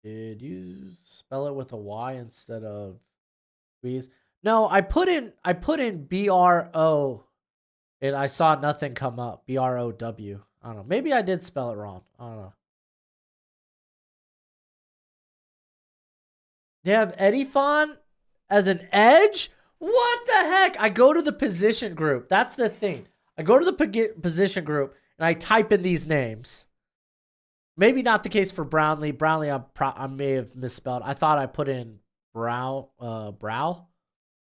Speaker 1: Did you spell it with a Y instead of squeeze? No, I put in BRO, and I saw nothing come up. BROW. I don't know. Maybe I did spell it wrong. I don't know. They have Eddie Fon as an edge? What the heck? I go to the position group. That's the thing. I go to the position group and I type in these names. Maybe not the case for Brownlee. Brownlee, I may have misspelled. I thought I put in brow.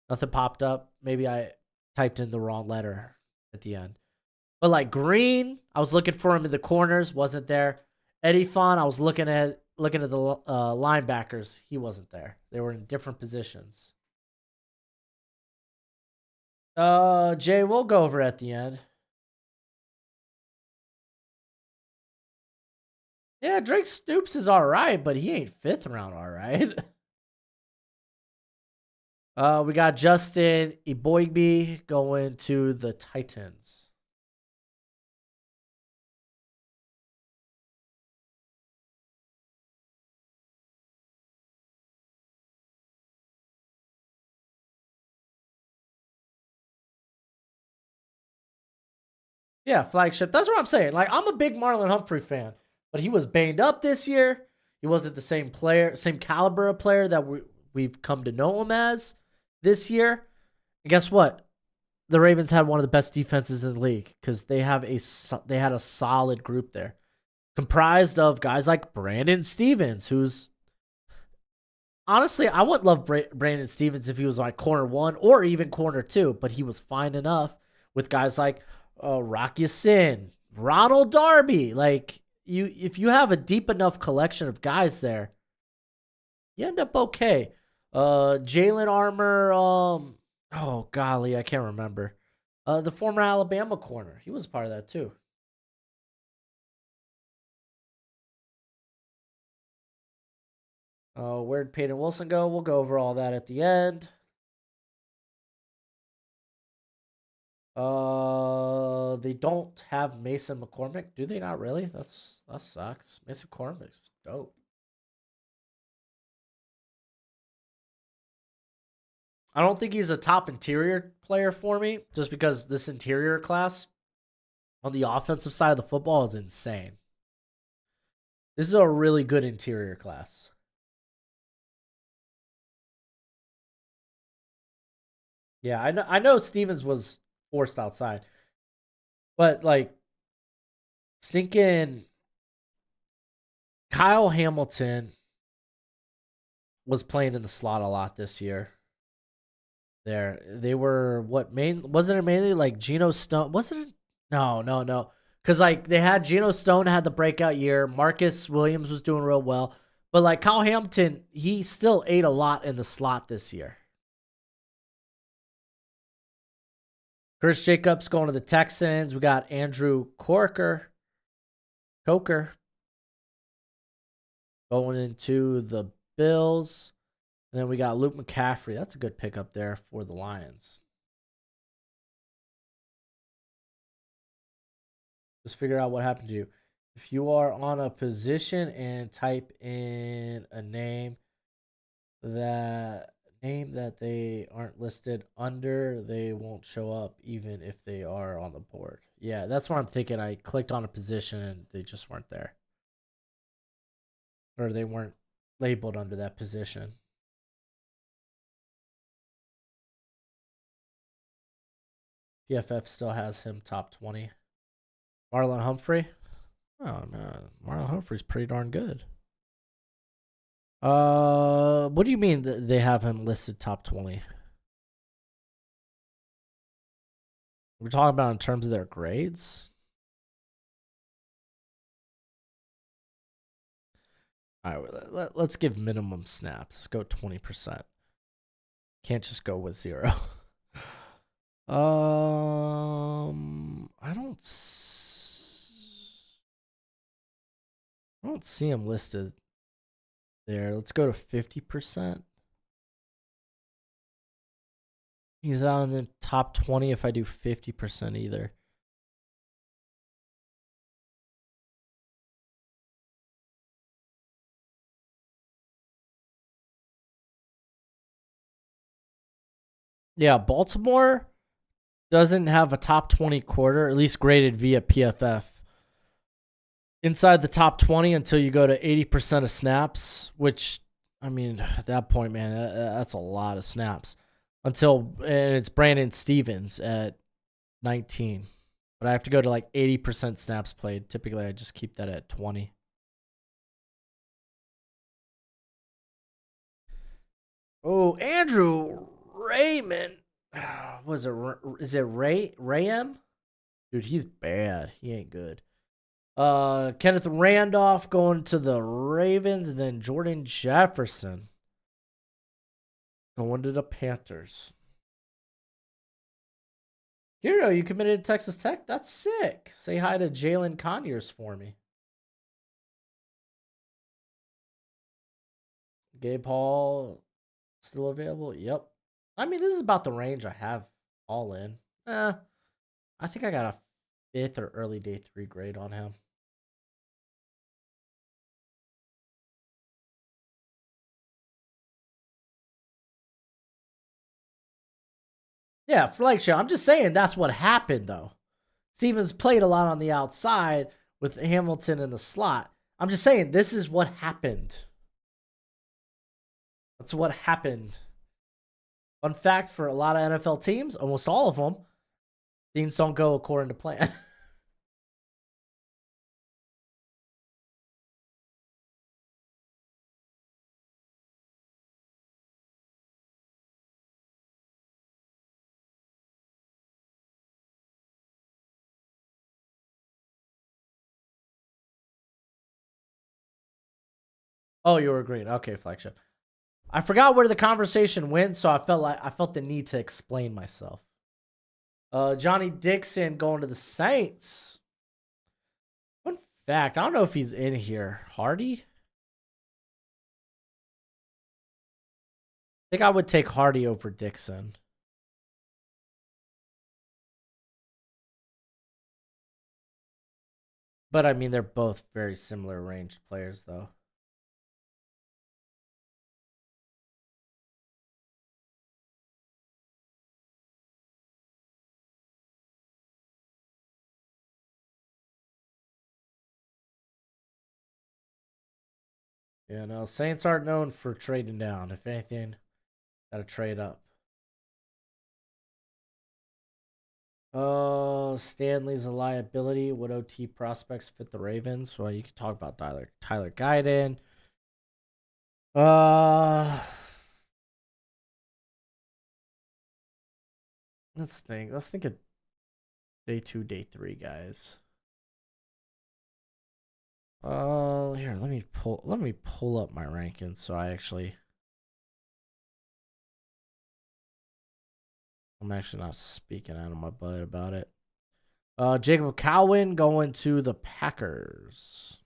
Speaker 1: Nothing popped up. Maybe I typed in the wrong letter at the end. But like Green, I was looking for him in the corners. Wasn't there. Eddie Fon, I was looking at the linebackers. He wasn't there. They were in different positions. Jay, we'll go over at the end. Yeah, Drake Stoops is all right, but he ain't fifth round all right. We got Justin Eboigbe going to the Titans. Yeah, flagship. That's what I'm saying. Like, I'm a big Marlon Humphrey fan, but he was banged up this year. He wasn't the same caliber of player that we've come to know him as this year. And guess what? The Ravens had one of the best defenses in the league because they had a solid group there, comprised of guys like Brandon Stevens, who's honestly, I would love Brandon Stevens if he was like corner one or even corner two, but he was fine enough with guys like Rock Ya-Sin, Ronald Darby. Like if you have a deep enough collection of guys there, He ended up okay. Jalen Armour, oh golly, I can't remember. The former Alabama corner. He was part of that too. Where'd Peyton Wilson go? We'll go over all that at the end. They don't have Mason McCormick, do they? Not really. That sucks. Mason McCormick's dope. I don't think he's a top interior player for me, just because this interior class on the offensive side of the football is insane. This is a really good interior class. Yeah, I know Stevens was forced outside, but like stinking Kyle Hamilton was playing in the slot a lot this year. They were what main wasn't it mainly like Geno Stone? Wasn't it? No. Because like they had Geno Stone had the breakout year. Marcus Williams was doing real well, but like Kyle Hamilton, he still ate a lot in the slot this year. Chris Jacobs going to the Texans. We got Andrew Coker going into the Bills. And then we got Luke McCaffrey. That's a good pickup there for the Lions. Just figure out what happened to you. If you are on a position and type in a name that they aren't listed under, they won't show up even if they are on the board. Yeah, that's what I'm thinking. I clicked on a position and they just weren't there. Or they weren't labeled under that position. PFF still has him top 20. Marlon Humphrey. Oh man, Marlon Humphrey's pretty darn good. What do you mean that they have him listed top 20? We're talking about in terms of their grades. All right, let's give minimum snaps. Let's go 20%. Can't just go with 0. I don't see him listed there. Let's go to 50%. He's not in the top 20 if I do 50% either. Yeah, Baltimore doesn't have a top 20 quarter, at least graded via PFF. Inside the top 20 until you go to 80% of snaps, which, I mean, at that point, man, that's a lot of snaps. And it's Brandon Stevens at 19. But I have to go to like 80% snaps played. Typically, I just keep that at 20. Oh, Andrew Raymond. Is it Rayem? Dude, he's bad. He ain't good. Kenneth Randolph going to the Ravens, and then Jordan Jefferson going to the Panthers. Hero, you committed to Texas Tech? That's sick. Say hi to Jalen Conyers for me. Gabe Hall still available? Yep. I mean, this is about the range I have all in. I think I got a 5th or early day 3 grade on him. Yeah, for like show. I'm just saying that's what happened though. Stevens played a lot on the outside with Hamilton in the slot. I'm just saying this is what happened. That's what happened. Fun fact for a lot of NFL teams, almost all of them, things don't go according to plan. Oh, you were agreeing. Okay, flagship. I forgot where the conversation went, so I felt the need to explain myself. Johnny Dixon going to the Saints. Fun fact, I don't know if he's in here. Hardy? I think I would take Hardy over Dixon. But I mean, they're both very similar range players, though. Yeah, no, Saints aren't known for trading down. If anything, gotta trade up. Stanley's a liability. Would OT prospects fit the Ravens? Well, you could talk about Tyler Guyton. Uh, let's think. Let's think of day 2, day 3 guys. Here, let me pull up my rankings so I'm actually not speaking out of my butt about it. Jacob Cowan going to the Packers.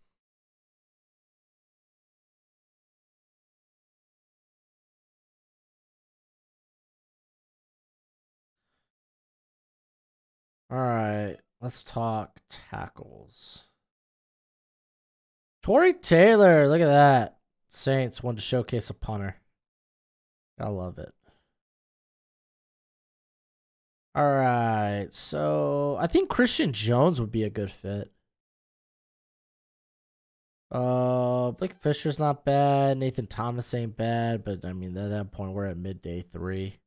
Speaker 1: All right, let's talk tackles. Torrey Taylor, look at that. Saints wanted to showcase a punter. I love it. All right, so I think Christian Jones would be a good fit. Blake Fisher's not bad. Nathan Thomas ain't bad, but I mean, at that point, we're at midday 3.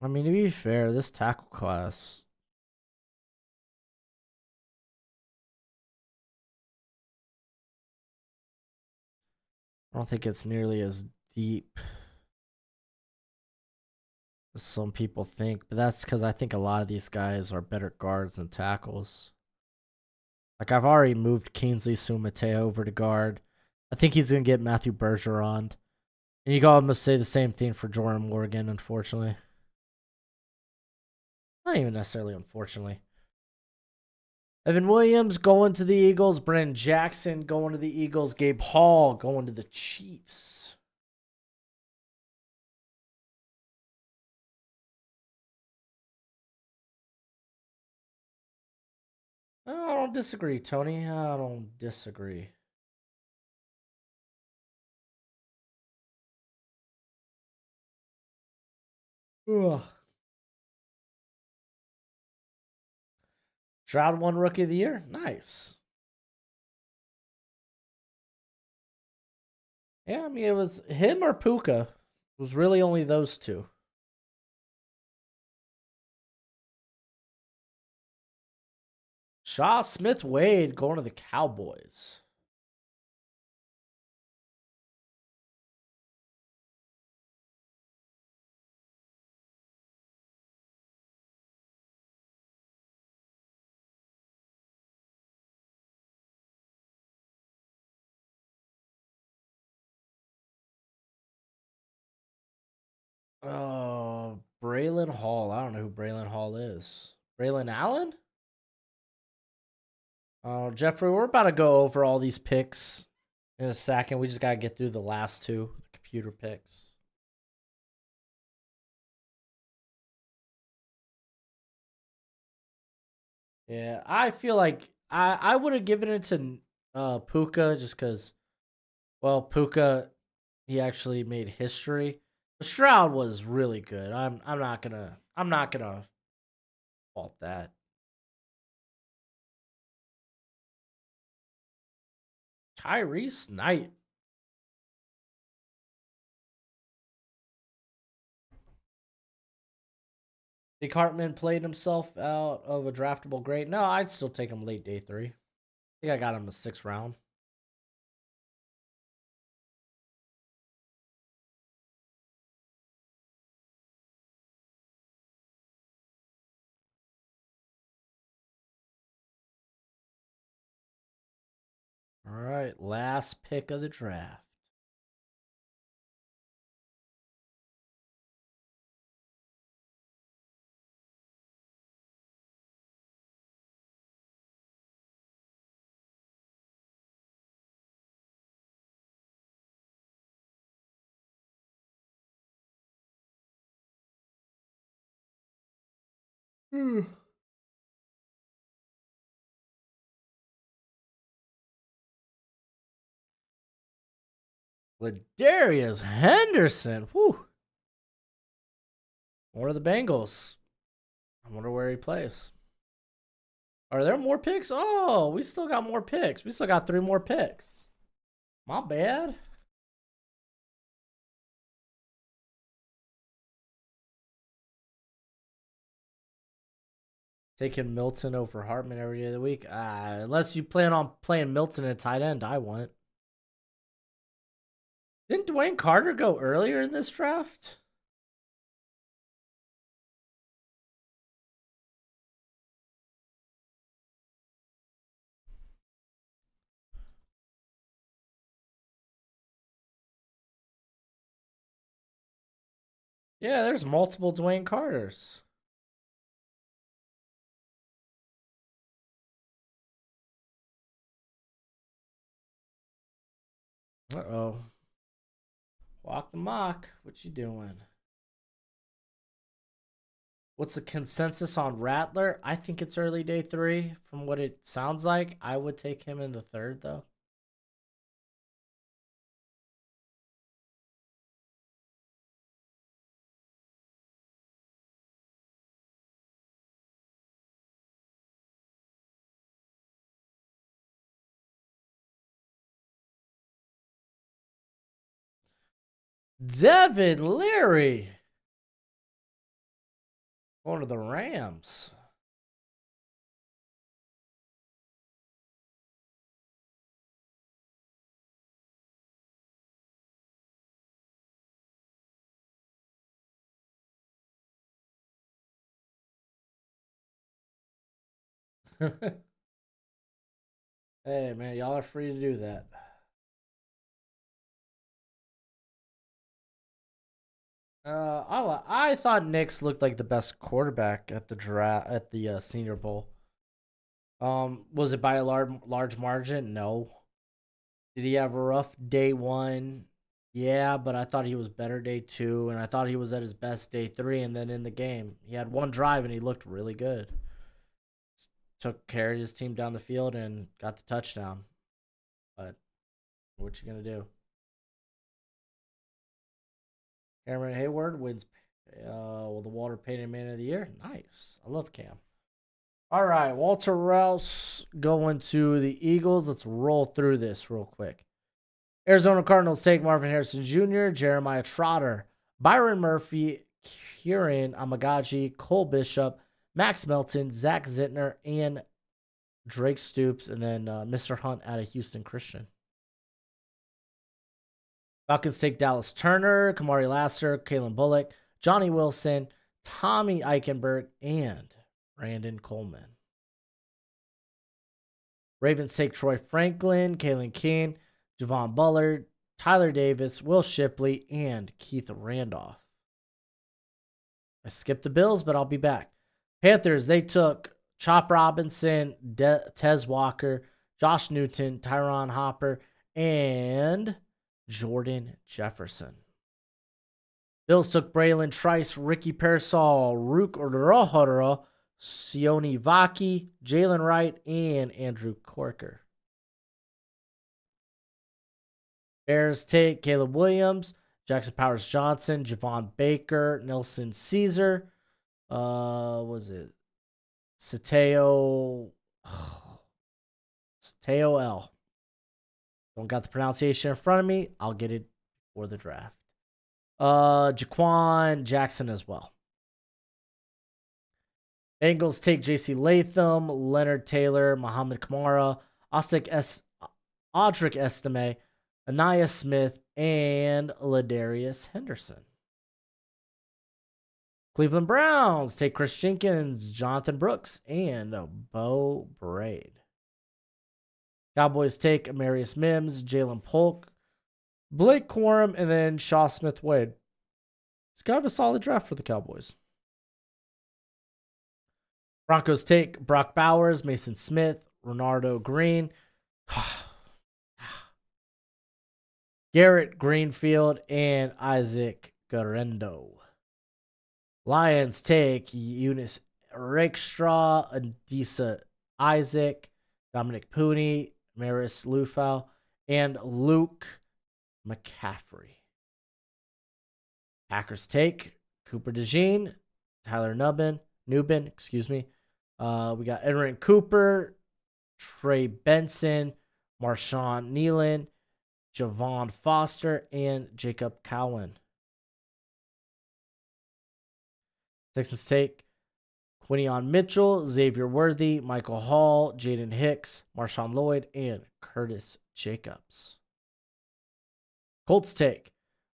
Speaker 1: I mean, to be fair, this tackle class, I don't think it's nearly as deep as some people think, but that's because I think a lot of these guys are better guards than tackles. Like, I've already moved Kingsley Sumate over to guard. I think he's going to get Matthew Bergeron. And you can almost say the same thing for Jordan Morgan, unfortunately. Not even necessarily unfortunately. Evan Williams going to the Eagles. Brennan Jackson going to the Eagles. Gabe Hall going to the Chiefs. I don't disagree, Tony. I don't disagree. Ugh. Stroud won Rookie of the Year. Nice. Yeah, I mean, it was him or Puka. It was really only those two. Shaw Smith Wade going to the Cowboys. Oh, Braylon Hall. I don't know who Braylon Hall is. Braylon Allen? Oh, Jeffrey, we're about to go over all these picks in a second. We just got to get through the last two, the computer picks. Yeah, I feel like I would have given it to Puka just because, well, Puka, he actually made history. Stroud was really good. I'm not gonna fault that. Tyrese Knight. Dick Hartman played himself out of a draftable grade. No, I'd still take him late day 3. I think I got him a 6th round. right, last pick of the draft. Ladarius Henderson. Whew. What are the Bengals? I wonder where he plays. Are there more picks? Oh, we still got more picks. We still got 3 more picks. My bad. Taking Milton over Hartman every day of the week. Unless you plan on playing Milton at tight end, I wouldn't. Didn't Dwayne Carter go earlier in this draft? Yeah, there's multiple Dwayne Carters. Uh-oh. Walk the mock. What you doing? What's the consensus on Rattler? I think it's early day 3. From what it sounds like, I would take him in the 3rd, though. Devin Leary. Going to the Rams. Hey, man, y'all are free to do that. I thought Nix looked like the best quarterback at the draft at the Senior Bowl. Was it by a large margin? No. Did he have a rough day 1? Yeah, but I thought he was better day 2, and I thought he was at his best day 3. And then in the game, he had 1 drive and he looked really good. Carried his team down the field and got the touchdown. But what you gonna do? Cameron Hayward wins the Walter Payton Man of the Year. Nice. I love Cam. All right, Walter Rouse going to the Eagles. Let's roll through this real quick. Arizona Cardinals take Marvin Harrison Jr., Jeremiah Trotter, Byron Murphy, Kieran Amagaji, Cole Bishop, Max Melton, Zach Zittner, and Drake Stoops, and then Mr. Hunt out of Houston Christian. Falcons take Dallas Turner, Kamari Lasser, Kalen Bullock, Johnny Wilson, Tommy Eichenberg, and Brandon Coleman. Ravens take Troy Franklin, Kalen King, Javon Bullard, Tyler Davis, Will Shipley, and Keith Randolph. I skipped the Bills, but I'll be back. Panthers, they took Chop Robinson, Tez Walker, Josh Newton, Tyron Hopper, and Jordan Jefferson. Bills took Braylon Trice, Ricky Pearsall, Rook Rohara, Sione Vaki, Jalen Wright, and Andrew Corker. Bears take Caleb Williams, Jackson Powers Johnson, Javon Baker, Nelson Caesar. Was it Sateo L. Don't got the pronunciation in front of me. I'll get it for the draft. Jaquan Jackson as well. Bengals take J.C. Latham, Leonard Taylor, Muhammad Kamara, Audric Estime, Anaya Smith, and Ladarius Henderson. Cleveland Browns take Chris Jenkins, Jonathan Brooks, and Bo Braid. Cowboys take Amarius Mims, Jalen Polk, Blake Corum, and then Shaw Smith Wade. It's kind of a solid draft for the Cowboys. Broncos take Brock Bowers, Mason Smith, Renardo Green, Garrett Greenfield, and Isaac Garendo. Lions take Eunice Rakestraw, Adisa Isaac, Dominic Pooney, Maris Lufau, and Luke McCaffrey. Packers take Cooper DeJean, Tyler Nubin, we got Edwin Cooper, Trey Benson, Marshawn Nealon, Javon Foster, and Jacob Cowan. Texans take Quinion Mitchell, Xavier Worthy, Michael Hall, Jaden Hicks, Marshawn Lloyd, and Curtis Jacobs. Colts take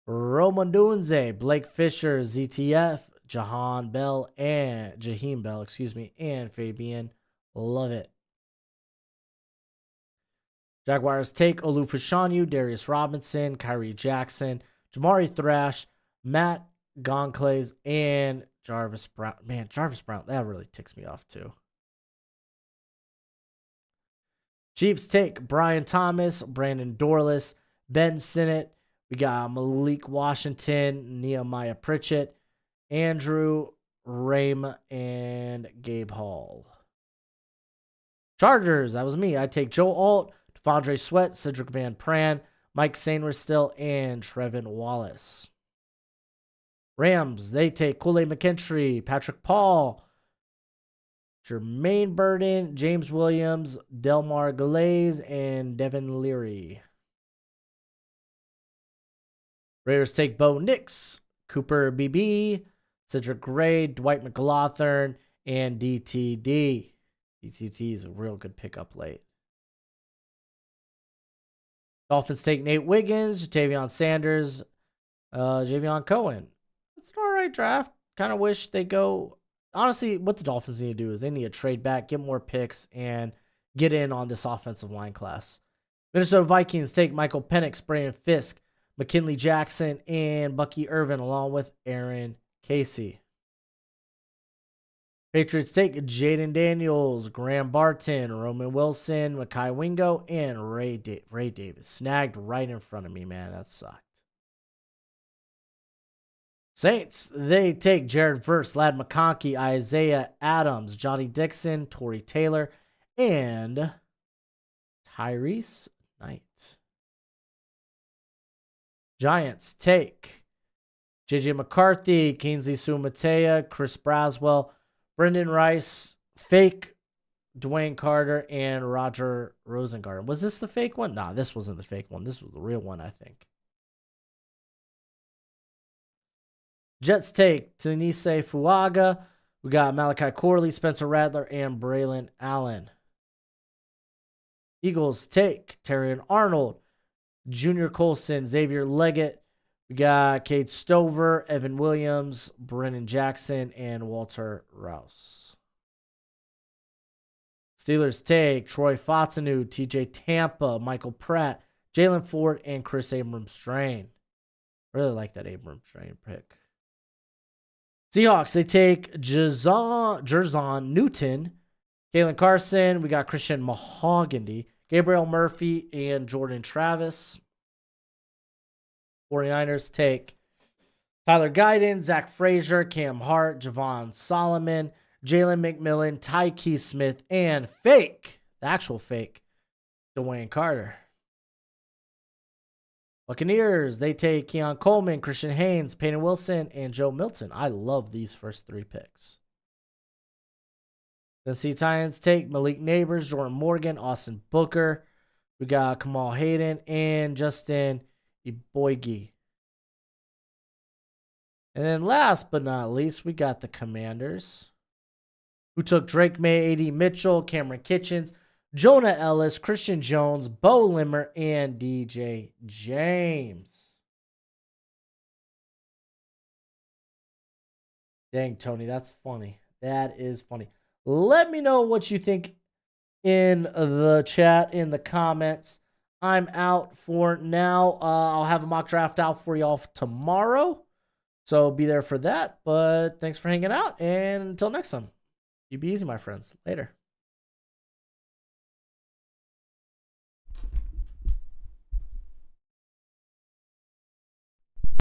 Speaker 1: Roman Dunze, Blake Fisher, ZTF, Jaheim Bell, and Fabian Lovett. Jaguars take Olufashanu, Darius Robinson, Kyrie Jackson, Jamari Thrash, Matt Gonclaves, and Jarvis Brown. Man, Jarvis Brown, that really ticks me off too. Chiefs take Brian Thomas, Brandon Dorless, Ben Sinnott. We got Malik Washington, Nehemiah Pritchett, Andrew Rame, and Gabe Hall. Chargers, that was me. I take Joe Alt, Devondre Sweat, Cedric Van Pran, Mike Sainristil, and Trevin Wallace. Rams, they take Kool-Aid McKinstry, Patrick Paul, Jermaine Burden, James Williams, Delmar Galaze, and Devin Leary. Raiders take Bo Nix, Cooper BB, Cedric Gray, Dwight McLaughlin, and DTD. DTD is a real good pickup late. Dolphins take Nate Wiggins, Jatavion Sanders, Javion Cohen. It's an all right draft. Kind of wish they go. Honestly, what the Dolphins need to do is they need to trade back, get more picks, and get in on this offensive line class. Minnesota Vikings take Michael Penix, Brandon Fisk, McKinley Jackson, and Bucky Irvin, along with Aaron Casey. Patriots take Jaden Daniels, Graham Barton, Roman Wilson, Mekhi Wingo, and Ray Davis. Snagged right in front of me, man. That sucked. Saints, they take Jared Verse, Lad McConkey, Isaiah Adams, Johnny Dixon, Torrey Taylor, and Tyrese Knight. Giants take JJ McCarthy, Kingsley Sumatea, Chris Braswell, Brendan Rice, fake Dwayne Carter, and Roger Rosengarten. Was this the fake one? Nah, this wasn't the fake one. This was the real one, I think. Jets take Tanise Fuaga. We got Malachi Corley, Spencer Rattler, and Braylon Allen. Eagles take Terrion Arnold, Junior Colson, Xavier Leggett. We got Cade Stover, Evan Williams, Brennan Jackson, and Walter Rouse. Steelers take Troy Fautanu, TJ Tampa, Michael Pratt, Jalen Ford, and Chris Abrams-Strain. Really like that Abrams-Strain pick. Seahawks, they take Jerzon Newton, Kalen Carson. We got Christian Mahogany, Gabriel Murphy, and Jordan Travis. 49ers take Tyler Guyton, Zach Frazier, Cam Hart, Javon Solomon, Jalen McMillan, Tyke Smith, and the actual fake, Dwayne Carter. Buccaneers, they take Keon Coleman, Christian Haynes, Peyton Wilson, and Joe Milton. I love these first three picks. Tennessee Titans take Malik Neighbors, Jordan Morgan, Austin Booker. We got Kamal Hayden and Justin Iboigi. And then last but not least, we got the Commanders, who took Drake May, A.D. Mitchell, Cameron Kitchens, Jonah Ellis, Christian Jones, Bo Limmer, and DJ James. Dang, Tony, that's funny. That is funny. Let me know what you think in the chat, in the comments. I'm out for now. I'll have a mock draft out for y'all tomorrow. So be there for that. But thanks for hanging out. And until next time, you be easy, my friends. Later.